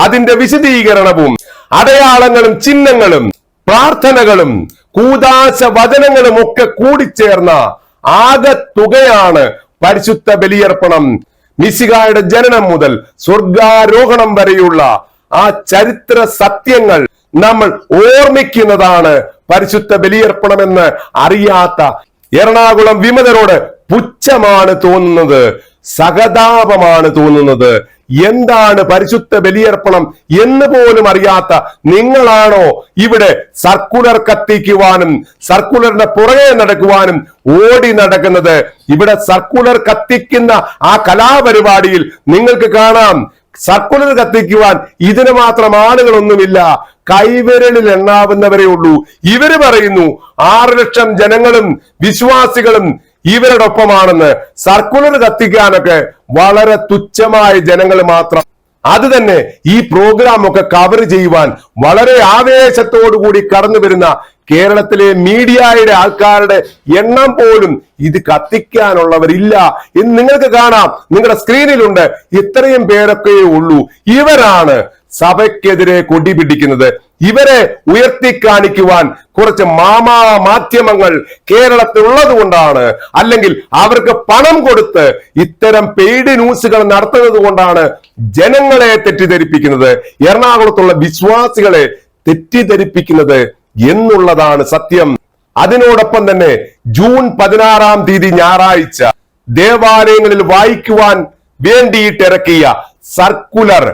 അതിന്റെ വിശദീകരണവും അടയാളങ്ങളും ചിഹ്നങ്ങളും പ്രാർത്ഥനകളും കൂദാശ വചനങ്ങളും ഒക്കെ കൂടിച്ചേർന്ന ആകത്തുകയാണ് പരിശുദ്ധ ബലിയർപ്പണം. മിശിഹായുടെ ജനനം മുതൽ സ്വർഗാരോഹണം വരെയുള്ള ആ ചരിത്ര സത്യങ്ങൾ നമ്മൾ ഓർമ്മിക്കുന്നതാണ് പരിശുദ്ധ ബലിയർപ്പണമെന്ന് അറിയാത്ത എറണാകുളം വിമതരോട് പുച്ഛമാണ് തോന്നുന്നത്, സഹതാപമാണ് തോന്നുന്നത്. എന്താണ് പരിശുദ്ധ ബലിയർപ്പണം എന്ന് പോലും അറിയാത്ത നിങ്ങളാണോ ഇവിടെ സർക്കുലർ കത്തിക്കുവാനും സർക്കുലറിന്റെ പുറകെ നടക്കുവാനും ഓടി നടക്കുന്നത്? ഇവിടെ സർക്കുലർ കത്തിക്കുന്ന ആ കലാപരിപാടിയിൽ നിങ്ങൾക്ക് കാണാം, സർക്കുലർ കത്തിക്കുവാൻ ഇതിന് മാത്രം ആളുകളൊന്നുമില്ല, കൈവിരലിൽ എണ്ണാവുന്നവരേ ഉള്ളൂ. ഇവര് പറയുന്നു 6 ലക്ഷം ജനങ്ങളും വിശ്വാസികളും ഇവരുടെ ഒപ്പമാണെന്ന്. സർക്കുലർ കത്തിക്കാനൊക്കെ വളരെ തുച്ഛമായ ജനങ്ങൾ മാത്രം. അത് തന്നെ ഈ പ്രോഗ്രാം ഒക്കെ കവർ ചെയ്യുവാൻ വളരെ ആവേശത്തോടു കൂടി കടന്നു വരുന്ന കേരളത്തിലെ മീഡിയയുടെ ആൾക്കാരുടെ എണ്ണം പോലും ഇത് കത്തിക്കാനുള്ളവരില്ല എന്ന് നിങ്ങൾക്ക് കാണാം. നിങ്ങളുടെ സ്ക്രീനിലുണ്ട്. ഇത്രയും പേരൊക്കെ ഉള്ളൂ. ഇവരാണ് സഭയ്ക്കെതിരെ കൊടി പിടിക്കുന്നത്. ഇവരെ ഉയർത്തി കാണിക്കുവാൻ കുറച്ച് മാധ്യമങ്ങൾ കേരളത്തിൽ ഉള്ളത് കൊണ്ടാണ്, അല്ലെങ്കിൽ അവർക്ക് പണം കൊടുത്ത് ഇത്തരം പെയ്ഡ് ന്യൂസുകൾ നടത്തുന്നത് കൊണ്ടാണ് ജനങ്ങളെ തെറ്റിദ്ധരിപ്പിക്കുന്നത്, എറണാകുളത്തുള്ള വിശ്വാസികളെ തെറ്റിദ്ധരിപ്പിക്കുന്നത് എന്നുള്ളതാണ് സത്യം. അതിനോടൊപ്പം തന്നെ ജൂൺ 16-ാം തീയതി ഞായറാഴ്ച ദേവാലയങ്ങളിൽ വായിക്കുവാൻ വേണ്ടിയിട്ട് ഇറക്കിയ സർക്കുലർ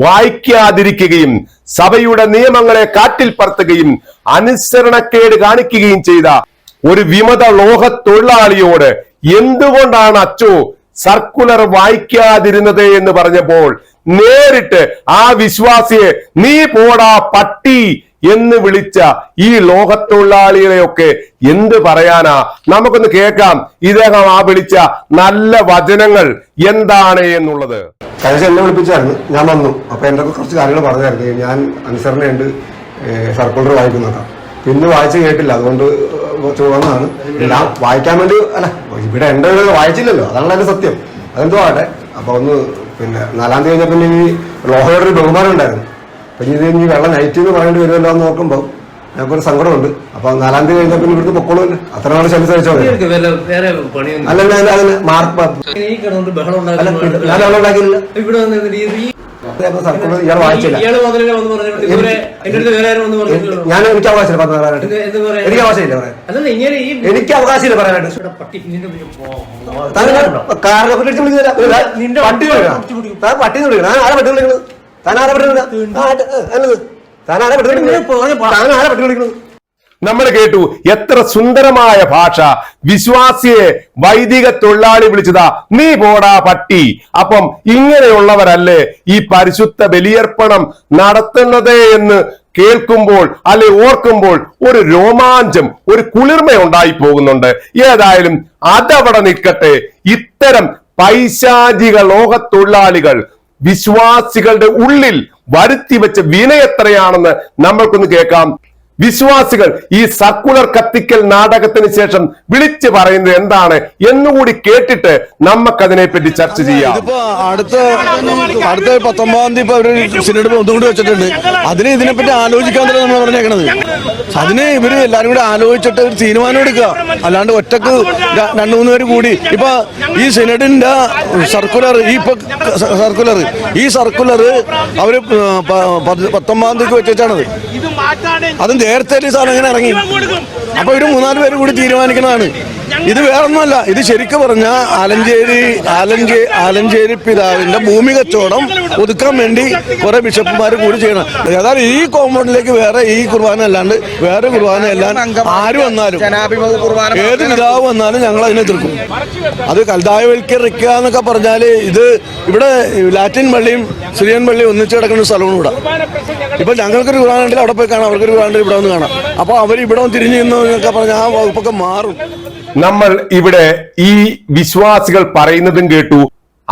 വായിക്കാതിരിക്കുകയും സഭയുടെ നിയമങ്ങളെ കാറ്റിൽ പറത്തുകയും അനുസരണക്കേട് കാണിക്കുകയും ചെയ്ത ഒരു വിമത ലോക തൊഴിലാളിയോട് എന്തുകൊണ്ടാണ് അച്ചോ സർക്കുലർ വായിക്കാതിരുന്നത് എന്ന് പറഞ്ഞപ്പോൾ നേരിട്ട് ആ വിശ്വാസിയെ നീ പോടാ പട്ടി എന്ന് വിളിച്ച ഈ ലോകത്തൊഴിലാളികളെയൊക്കെ എന്ത് പറയാനാ? നമുക്കൊന്ന് കേൾക്കാം ഇദ്ദേഹം ആ വിളിച്ച നല്ല വചനങ്ങൾ എന്താണ് എന്നുള്ളത്. കഴിഞ്ഞ എന്നെ വിളിപ്പിച്ചായിരുന്നു, ഞാൻ വന്നു. അപ്പൊ എന്റെ കുറച്ച് കാര്യങ്ങൾ പറഞ്ഞായിരുന്നു. ഞാൻ അനുസരണയുണ്ട്, സർക്കുലർ വായിക്കുന്നതാണ്. പിന്നെ വായിച്ച് കേട്ടില്ല, അതുകൊണ്ട് വന്നതാണ്. ഞാൻ വായിക്കാൻ വേണ്ടി അല്ല, ഇവിടെ എന്റെ വായിച്ചില്ലല്ലോ, അതാണല്ലോ എന്റെ സത്യം. അതെന്തോ ആട്ടെ. അപ്പൊ ഒന്ന് പിന്നെ 4-ാം തീയതി കഴിഞ്ഞ പിന്നെ ഈ ലോഹയുടെ ഒരു ബഹുമാനം ഉണ്ടായിരുന്നു. അപ്പൊ ഇത് ഇനി വെള്ളം നൈറ്റ് എന്ന് പറയേണ്ടി വരുമല്ലോ എന്ന് നോക്കുമ്പോൾ ഞങ്ങൾക്കൊരു സങ്കടമുണ്ട്. അപ്പൊ 4-ാം തീയതി കഴിഞ്ഞാൽ പിന്നെ ഇവിടുന്ന് പൊക്കോളൂല്ലോ. അത്ര നാൾ ശല്യം സഹിച്ചോ. അല്ലല്ല അതിന് ഞാൻ വെള്ളം ഉണ്ടാക്കിയില്ല. സർക്കുലർ ഇയാൾ വായിച്ചില്ല. ഞാൻ എനിക്ക് അവകാശമില്ല പറയാനായിട്ട്. എനിക്ക് അവകാശമില്ല പറയാൻ. എനിക്ക് അവകാശമില്ല പറയാനായിട്ട്. പട്ടി വിളിക്കണം. പട്ടി വിളിക്കണം. ഞാൻ ആരെ പട്ടി വിളിക്കുന്നത്? താൻ ആരെ പട്ടി വിളിക്കുന്നത്? താൻ ആരെ പട്ടി വിളിക്കുന്നത്? നമ്മൾ കേട്ടു എത്ര സുന്ദരമായ ഭാഷ. വിശ്വാസിയെ വൈദിക തൊഴിലാളി വിളിച്ചതാ നീ പോടാ പട്ടി. അപ്പം ഇങ്ങനെയുള്ളവരല്ലേ ഈ പരിശുദ്ധ ബലിയർപ്പണം നടത്തുന്നത് എന്ന് കേൾക്കുമ്പോൾ അല്ലെ ഓർക്കുമ്പോൾ ഒരു രോമാഞ്ചം, ഒരു കുളിർമ ഉണ്ടായി പോകുന്നുണ്ട്. ഏതായാലും അതവിടെ നിൽക്കട്ടെ. ഇത്തരം പൈശാചിക ലോകത്തൊഴിലാളികൾ വിശ്വാസികളുടെ ഉള്ളിൽ വരുത്തി വെച്ച വിനയെത്രയാണെന്ന് നമ്മൾക്കൊന്ന് കേൾക്കാം. വിശ്വാസികൾ ഈ സർക്കുലർ കത്തിക്കൽ നാടകത്തിന് ശേഷം വിളിച്ചു പറയുന്നത് എന്താണ് എന്നുകൂടി കേട്ടിട്ട് നമുക്കതിനെപ്പറ്റി ചർച്ച ചെയ്യാം. ഇതിപ്പോ അടുത്ത 19-ാം തീയതി ഇപ്പൊ അവര് സിനഡ് ഒന്നുകൂടി വെച്ചിട്ടുണ്ട്. അതിന് ഇതിനെപ്പറ്റി ആലോചിക്കാൻ നമ്മൾ പറഞ്ഞേക്കണത്. അതിന് ഇവര് എല്ലാരും കൂടി ആലോചിച്ചിട്ട് ഒരു തീരുമാനം എടുക്കുക. അല്ലാണ്ട് ഒറ്റക്ക് 2-3 പേര് കൂടി ഇപ്പൊ ഈ സിനഡിന്റെ സർക്കുലർ ഈ സർക്കുലർ അവര് 19-ാം തീയതിക്ക് വെച്ചാണത്. അതും നേരത്തെ സാധനം ഇങ്ങനെ ഇറങ്ങി. അപ്പൊ ഒരു 3-4 പേര് കൂടി തീരുമാനിക്കുന്നതാണ്. ഇത് വേറൊന്നുമല്ല. ഇത് ശരിക്കും പറഞ്ഞ ആലഞ്ചേരി പിതാവിന്റെ ഭൂമി കച്ചവടം ഒതുക്കാൻ വേണ്ടി കുറെ ബിഷപ്പുമാർ കൂടി ചെയ്യണം. ഏതായാലും ഈ കോമ്പൗണ്ടിലേക്ക് വേറെ ഈ കുർബാന അല്ലാണ്ട് വേറെ കുർബാന എല്ലാം ആര് വന്നാലും ഏത് പിതാവ് വന്നാലും ഞങ്ങൾ അതിനെ എതിർക്കും. അത് കൽതായവൽക്കരിക്കുക എന്നൊക്കെ പറഞ്ഞാല് ഇത് ഇവിടെ ലാറ്റിൻ പള്ളിയും സിറിയൻ പള്ളിയും ഒന്നിച്ച് കിടക്കുന്ന സ്ഥലവും കൂടെ. ഇപ്പൊ ഞങ്ങൾക്കൊരു കുർബാന ഉണ്ടെങ്കിൽ അവിടെ പോയി കാണാം, അവർക്കൊരു കുർബാന ഇവിടെ വന്ന് കാണാം. അപ്പൊ അവർ ഇവിടെ തിരിഞ്ഞു എന്നൊക്കെ പറഞ്ഞാൽ ആ വകുപ്പൊക്കെ മാറും. നമ്മൾ ഇവിടെ ഈ വിശ്വാസികൾ പറയുന്നതും കേട്ടു.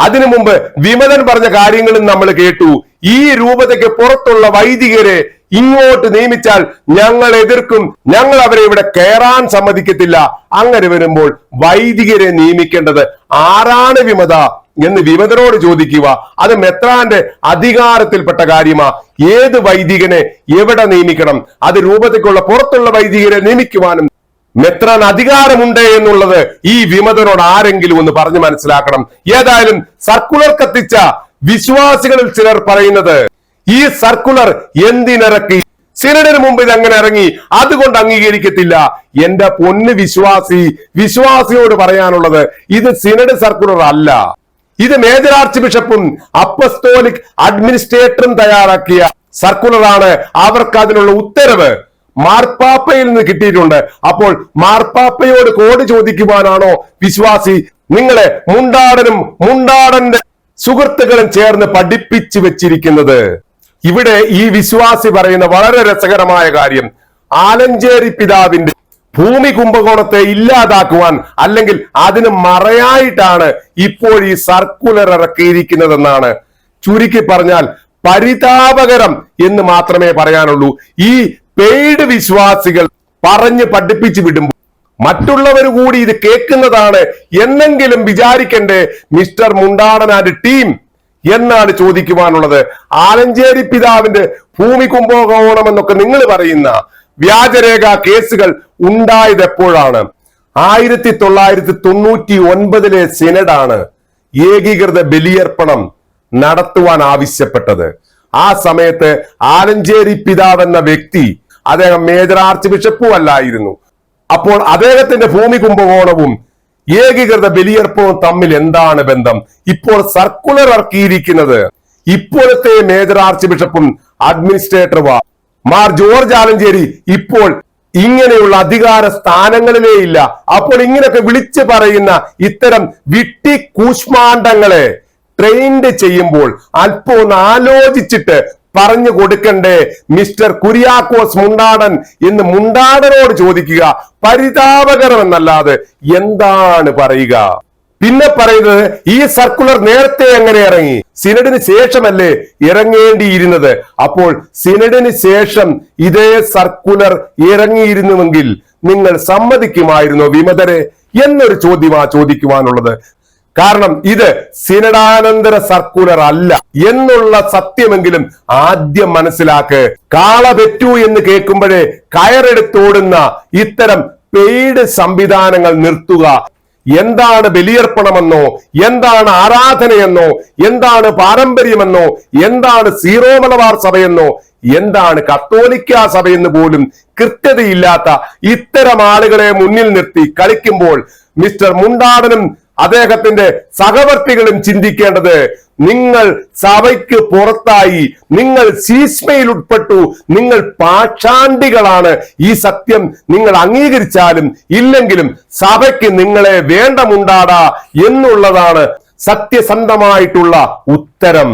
അതിനു മുമ്പ് വിമതൻ പറഞ്ഞ കാര്യങ്ങളും നമ്മൾ കേട്ടു. ഈ രൂപതയ്ക്ക് പുറത്തുള്ള വൈദികരെ ഇങ്ങോട്ട് നിയമിച്ചാൽ ഞങ്ങൾ എതിർക്കും, ഞങ്ങൾ അവരെ ഇവിടെ കയറാൻ സമ്മതിക്കത്തില്ല. അങ്ങനെ വരുമ്പോൾ വൈദികരെ നിയമിക്കേണ്ടത് ആരാണ് വിമത എന്ന് വിമതരോട് ചോദിക്കുക. അത് മെത്രാന്റെ അധികാരത്തിൽപ്പെട്ട കാര്യമാ. ഏത് വൈദികനെ എവിടെ നിയമിക്കണം, അത് രൂപതയ്ക്കുള്ള പുറത്തുള്ള വൈദികരെ നിയമിക്കുവാനും മെത്രാൻ അധികാരമുണ്ട് എന്നുള്ളത് ഈ വിമതനോട് ആരെങ്കിലും ഒന്ന് പറഞ്ഞു മനസ്സിലാക്കണം. ഏതായാലും സർക്കുലർ കത്തിച്ച വിശ്വാസികളിൽ ചിലർ പറയുന്നത് ഈ സർക്കുലർ എന്തിനിറക്കി? സിനഡിന് മുമ്പ് ഇത് അങ്ങനെ ഇറങ്ങി, അതുകൊണ്ട് അംഗീകരിക്കത്തില്ല. എന്റെ പൊന്ന് വിശ്വാസിയോട് പറയാനുള്ളത് ഇത് സിനഡ് സർക്കുലർ അല്ല. ഇത് മേജർ ആർച്ച് ബിഷപ്പും അപ്പസ്തോലിക് അഡ്മിനിസ്ട്രേറ്ററും തയ്യാറാക്കിയ സർക്കുലറാണ്. അവർക്ക് അതിനുള്ള ഉത്തരവ് മാർപ്പാപ്പയിൽ നിന്ന് കിട്ടിയിട്ടുണ്ട്. അപ്പോൾ മാർപ്പാപ്പയോട് കോഡ് ചോദിക്കുവാനാണോ വിശ്വാസി നിങ്ങളെ മുണ്ടാടന്റെ സുഹൃത്തുക്കളും ചേർന്ന് പഠിപ്പിച്ചു വെച്ചിരിക്കുന്നത്? ഇവിടെ ഈ വിശ്വാസി പറയുന്ന വളരെ രസകരമായ കാര്യം, ആലഞ്ചേരി പിതാവിന്റെ ഭൂമി കുംഭകോണത്തെ ഇല്ലാതാക്കുവാൻ അല്ലെങ്കിൽ അതിന് മറയായിട്ടാണ് ഇപ്പോൾ ഈ സർക്കുലർ ഇറക്കിയിരിക്കുന്നതെന്നാണ്. ചുരുക്കി പറഞ്ഞാൽ പരിതാപകരം എന്ന് മാത്രമേ പറയാനുള്ളൂ. ഈ പെയ്ഡ് വിശ്വാസികൾ പറഞ്ഞ് പഠിപ്പിച്ചു വിടുമ്പോൾ മറ്റുള്ളവർ കൂടി ഇത് കേൾക്കുന്നതാണ് എന്നെങ്കിലും വിചാരിക്കണ്ടേ മിസ്റ്റർ മുണ്ടാടൻ ആൻഡ് ടീം എന്നാണ് ചോദിക്കുവാനുള്ളത്. ആലഞ്ചേരി പിതാവിന്റെ ഭൂമി കുംഭകോണം എന്നൊക്കെ നിങ്ങൾ പറയുന്ന വ്യാജരേഖ കേസുകൾ ഉണ്ടായത് എപ്പോഴാണ്? 1999 സിനഡാണ് ഏകീകൃത ബലിയർപ്പണം നടത്തുവാൻ ആവശ്യപ്പെട്ടത്. ആ സമയത്ത് ആലഞ്ചേരി പിതാവ് എന്ന വ്യക്തി, അദ്ദേഹം മേജർ ആർച്ച് ബിഷപ്പും അല്ലായിരുന്നു. അപ്പോൾ അദ്ദേഹത്തിന്റെ ഭൂമി കുംഭകോണവും ഏകീകൃത ബലിയർപ്പവും തമ്മിൽ എന്താണ് ബന്ധം? ഇപ്പോൾ സർക്കുലർ ഇറക്കിയിരിക്കുന്നത് ഇപ്പോഴത്തെ മേജർ ആർച്ച് ബിഷപ്പും അഡ്മിനിസ്ട്രേറ്ററും മാർ ജോർജ് ആലഞ്ചേരി ഇപ്പോൾ ഇങ്ങനെയുള്ള അധികാര സ്ഥാനങ്ങളിലേ ഇല്ല. അപ്പോൾ ഇങ്ങനെയൊക്കെ വിളിച്ചു പറയുന്ന ഇത്തരം വിട്ടി കൂഷ്മാണ്ഡങ്ങളെ ട്രെയിൻഡ് ചെയ്യുമ്പോൾ അല്പം ഒന്ന് ആലോചിച്ചിട്ട് പറഞ്ഞു കൊടുക്കണ്ടേ മിസ്റ്റർ കുര്യാക്കോസ് മുണ്ടാടൻ എന്ന് മുണ്ടാടനോട് ചോദിക്കുക. പരിതാപകരം എന്നല്ലാതെ എന്താണ് പറയുക? പിന്നെ പറയുന്നത് ഈ സർക്കുലർ നേരത്തെ എങ്ങനെ ഇറങ്ങി? സിനഡിന് ശേഷമല്ലേ ഇറങ്ങേണ്ടിയിരുന്നത്? അപ്പോൾ സിനഡിന് ശേഷം ഇതേ സർക്കുലർ ഇറങ്ങിയിരുന്നുവെങ്കിൽ നിങ്ങൾ സമ്മതിക്കുമായിരുന്നോ വിമതരെ എന്നൊരു ചോദിക്കുവാനുള്ളത്. കാരണം ഇത് സിനഡാനന്തര സർക്കുലർ അല്ല എന്നുള്ള സത്യമെങ്കിലും ആദ്യം മനസ്സിലാക്ക്. കാള പെറ്റു എന്ന് കേൾക്കുമ്പോഴേ കയറെടുത്തോടുന്ന ഇത്തരം പെയ്ഡ് സംവിധാനങ്ങൾ നിർത്തുക. എന്താണ് ബലിയർപ്പണമെന്നോ, എന്താണ് ആരാധനയെന്നോ, എന്താണ് പാരമ്പര്യമെന്നോ, എന്താണ് സീറോ മലബാർ സഭയെന്നോ, എന്താണ് കത്തോലിക്ക സഭയെന്ന് പോലും കൃത്യതയില്ലാത്ത ഇത്തരം ആളുകളെ മുന്നിൽ നിർത്തി കളിക്കുമ്പോൾ മിസ്റ്റർ മുണ്ടാടനും അദ്ദേഹത്തിന്റെ സഹവർത്തികളും ചിന്തിക്കേണ്ടത്, നിങ്ങൾ സഭയ്ക്ക് പുറത്തായി, നിങ്ങൾ സീസ്മയിൽ ഉൾപ്പെട്ടു, നിങ്ങൾ പാഷാണ്ടികളാണ്. ഈ സത്യം നിങ്ങൾ അംഗീകരിച്ചാലും ഇല്ലെങ്കിലും സഭയ്ക്ക് നിങ്ങളെ വേണ്ട മുണ്ടാടാ എന്നുള്ളതാണ് സത്യസന്ധമായിട്ടുള്ള ഉത്തരം.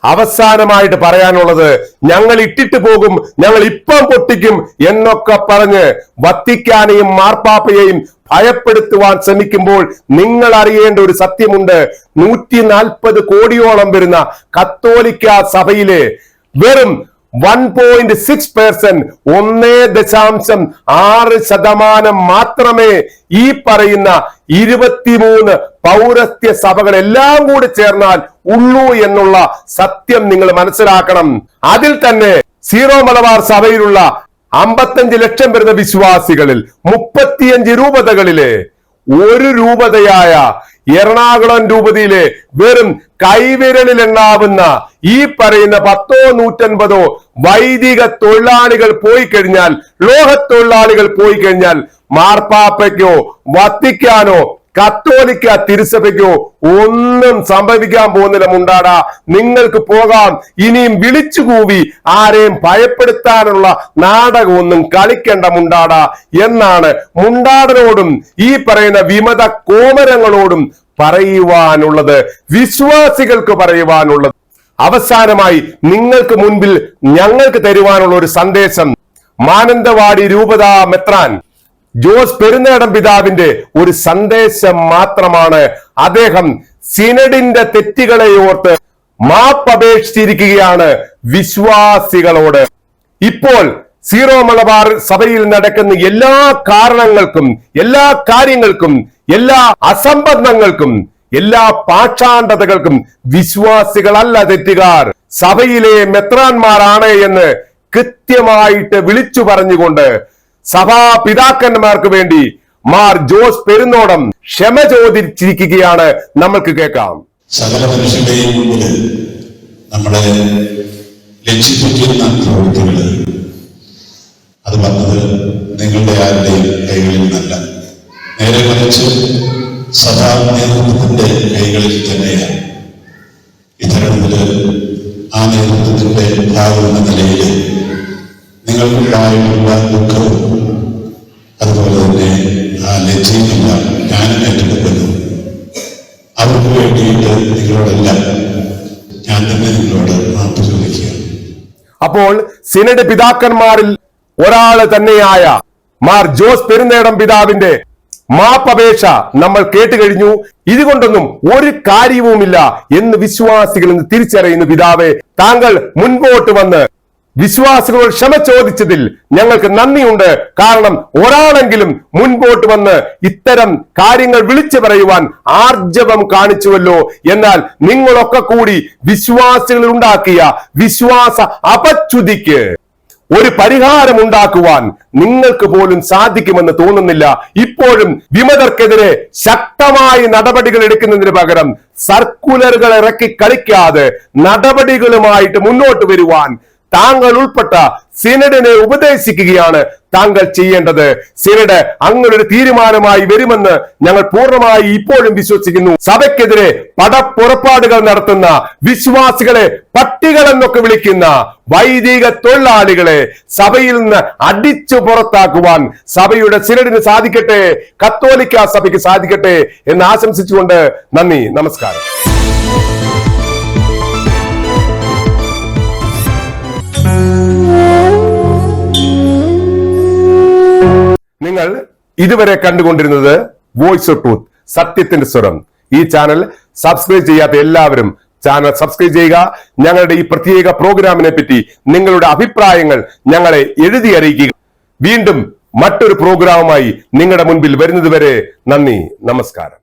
അവസാനമായിട്ട് പറയാനുള്ളത്, ഞങ്ങൾ ഇട്ടിട്ട് പോകും, ഞങ്ങൾ ഇപ്പം പൊട്ടിക്കും എന്നൊക്കെ പറഞ്ഞ് വത്തിക്കാനെയും മാർപ്പാപ്പയെയും ഭയപ്പെടുത്തുവാൻ ശ്രമിക്കുമ്പോൾ നിങ്ങൾ അറിയേണ്ട ഒരു സത്യമുണ്ട്. 140 കോടിയോളം വരുന്ന കത്തോലിക്ക സഭയിലെ വെറും 1.6%, 1.6% മാത്രമേ ഈ പറയുന്ന 23 പൗരസ്ത്യ സഭകൾ എല്ലാം കൂടി ചേർന്നാൽ ഉള്ളൂ എന്നുള്ള സത്യം നിങ്ങൾ മനസ്സിലാക്കണം. അതിൽ തന്നെ സീറോ മലബാർ സഭയിലുള്ള 55 ലക്ഷം വരുന്ന വിശ്വാസികളിൽ 35 രൂപതകളിലെ ഒരു രൂപതയായ എറണാകുളം രൂപതയിലെ വെറും കൈവിരലിൽ എണ്ണാവുന്ന ഈ പറയുന്ന 10-150 വൈദിക തൊഴിലാളികൾ പോയി കഴിഞ്ഞാൽ, ലോഹത്തൊഴിലാളികൾ പോയി കഴിഞ്ഞാൽ മാർപ്പാപ്പയ്ക്കോ വത്തിക്കാനോ കത്തോലിക്ക തിരുസഭയ്ക്കോ ഒന്നും സംഭവിക്കാൻ പോകുന്നില്ല മുണ്ടാടാ. നിങ്ങൾക്ക് പോകാം. ഇനിയും വിളിച്ചുകൂവി ആരെയും ഭയപ്പെടുത്താനുള്ള നാടകമൊന്നും കളിക്കേണ്ട മുണ്ടാടാ എന്നാണ് മുണ്ടാടനോടും ഈ പറയുന്ന വിമത കോമരങ്ങളോടും പറയുവാനുള്ളത്, വിശ്വാസികൾക്ക് പറയുവാനുള്ളത്. അവസാനമായി നിങ്ങൾക്ക് മുൻപിൽ ഞങ്ങൾക്ക് തരുവാനുള്ള ഒരു സന്ദേശം മാനന്തവാടി രൂപത മെത്രാൻ ജോസ് പെരുന്നേടം പിതാവിന്റെ ഒരു സന്ദേശം മാത്രമാണ്. അദ്ദേഹം സിനഡിന്റെ തെറ്റുകളെ ഓർത്ത് മാപ്പപേക്ഷിച്ചിരിക്കുകയാണ് വിശ്വാസികളോട്. ഇപ്പോൾ സീറോ മലബാർ സഭയിൽ നടക്കുന്ന എല്ലാ കാരണങ്ങൾക്കും, എല്ലാ കാര്യങ്ങൾക്കും, എല്ലാ അസംബന്ധങ്ങൾക്കും, എല്ലാ പാഷാണ്ഡതകൾക്കും വിശ്വാസികളല്ല തെറ്റുകാർ, സഭയിലെ മെത്രാന്മാരാണ് എന്ന് കൃത്യമായിട്ട് വിളിച്ചു പറഞ്ഞുകൊണ്ട് സഭാ പിതാക്കന്മാർക്ക് വേണ്ടി മാർ ജോസ് പെരുന്നോടം ക്ഷമ ചോദിച്ചിരിക്കുകയാണ്. നമ്മൾക്ക് കേൾക്കാം. സകല മനുഷ്യരുടെയും മുമ്പിൽ നമ്മളെ ലക്ഷ്യപ്പിക്കുന്ന പ്രവൃത്തികൾ അത് വന്നത് നിങ്ങളുടെ ആരുടെയും കൈകളിൽ നിന്നല്ല, നേരെ മറിച്ച് സഭാ നേതൃത്വത്തിന്റെ കൈകളിൽ തന്നെയാണ്. ഇത്തരത്തില് ആ നേതൃത്വത്തിന്റെ ഭാഗമെന്ന നിലയിൽ നിങ്ങൾക്കുണ്ടായിട്ടുള്ള ദുഃഖവും അതുപോലെ തന്നെ ആ ലജ്ജയുമെല്ലാം ഞാനും ഏറ്റെടുക്കുന്നു. അവർക്ക് വേണ്ടിയിട്ട് നിങ്ങളോടെല്ലാം ഞാൻ തന്നെ നിങ്ങളോട് മാപ്പ് ചോദിക്കുക. അപ്പോൾ സിനഡ് പിതാക്കന്മാരിൽ ഒരാള് തന്നെയായ മാർ ജോസ് പെരുന്നേടം പിതാവിന്റെ മാപ്പപേക്ഷ നമ്മൾ കേട്ടുകഴിഞ്ഞു. ഇതുകൊണ്ടൊന്നും ഒരു കാര്യവുമില്ല എന്ന് വിശ്വാസികൾ ഇന്ന് തിരിച്ചറിയുന്നു. പിതാവേ, താങ്കൾ മുൻപോട്ട് വന്ന് വിശ്വാസികളോട് ക്ഷമ ചോദിച്ചതിൽ ഞങ്ങൾക്ക് നന്ദിയുണ്ട്. കാരണം ഒരാളെങ്കിലും മുൻപോട്ട് വന്ന് ഇത്തരം കാര്യങ്ങൾ വിളിച്ചു പറയുവാൻ ആർജവം കാണിച്ചുവല്ലോ. എന്നാൽ നിങ്ങളൊക്കെ കൂടി വിശ്വാസികളിൽ ഉണ്ടാക്കിയ വിശ്വാസ അപച്യുതിക്ക് ഒരു പരിഹാരം ഉണ്ടാക്കുവാൻ നിങ്ങൾക്ക് പോലും സാധിക്കുമെന്ന് തോന്നുന്നില്ല. ഇപ്പോഴും വിമതർക്കെതിരെ ശക്തമായ നടപടികൾ എടുക്കുന്നതിന് പകരം സർക്കുലറുകൾ ഇറക്കി കളിക്കാതെ നടപടികളുമായിട്ട് മുന്നോട്ട് വരുവാൻ താങ്കൾ ഉൾപ്പെട്ട സിനഡിനെ ഉപദേശിക്കുകയാണ് താങ്കൾ ചെയ്യേണ്ടത്. സിനഡ് അങ്ങനൊരു തീരുമാനമായി വരുമെന്ന് ഞങ്ങൾ പൂർണ്ണമായി ഇപ്പോഴും വിശ്വസിക്കുന്നു. സഭയ്ക്കെതിരെ പടപ്പുറപ്പാടുകൾ നടത്തുന്ന വിശ്വാസികളെ പട്ടികൾ എന്നൊക്കെ വിളിക്കുന്ന വൈദിക തൊഴിലാളികളെ സഭയിൽ നിന്ന് അടിച്ചു പുറത്താക്കുവാൻ സഭയുടെ സിനഡിന് സാധിക്കട്ടെ, കത്തോലിക്ക സഭയ്ക്ക് സാധിക്കട്ടെ എന്ന് ആശംസിച്ചുകൊണ്ട് നന്ദി, നമസ്കാരം. നിങ്ങൾ ഇതുവരെ കണ്ടുകൊണ്ടിരുന്നത് വോയിസ് ഓഫ് ട്രൂത്ത്, സത്യത്തിന്റെ സ്വരം. ഈ ചാനൽ സബ്സ്ക്രൈബ് ചെയ്യാത്ത എല്ലാവരും ചാനൽ സബ്സ്ക്രൈബ് ചെയ്യുക. ഞങ്ങളുടെ ഈ പ്രത്യേക പ്രോഗ്രാമിനെ പറ്റി നിങ്ങളുടെ അഭിപ്രായങ്ങൾ ഞങ്ങളെ എഴുതി അറിയിക്കുക. വീണ്ടും മറ്റൊരു പ്രോഗ്രാമുമായി നിങ്ങളുടെ മുൻപിൽ വരുന്നതുവരെ നന്ദി, നമസ്കാരം.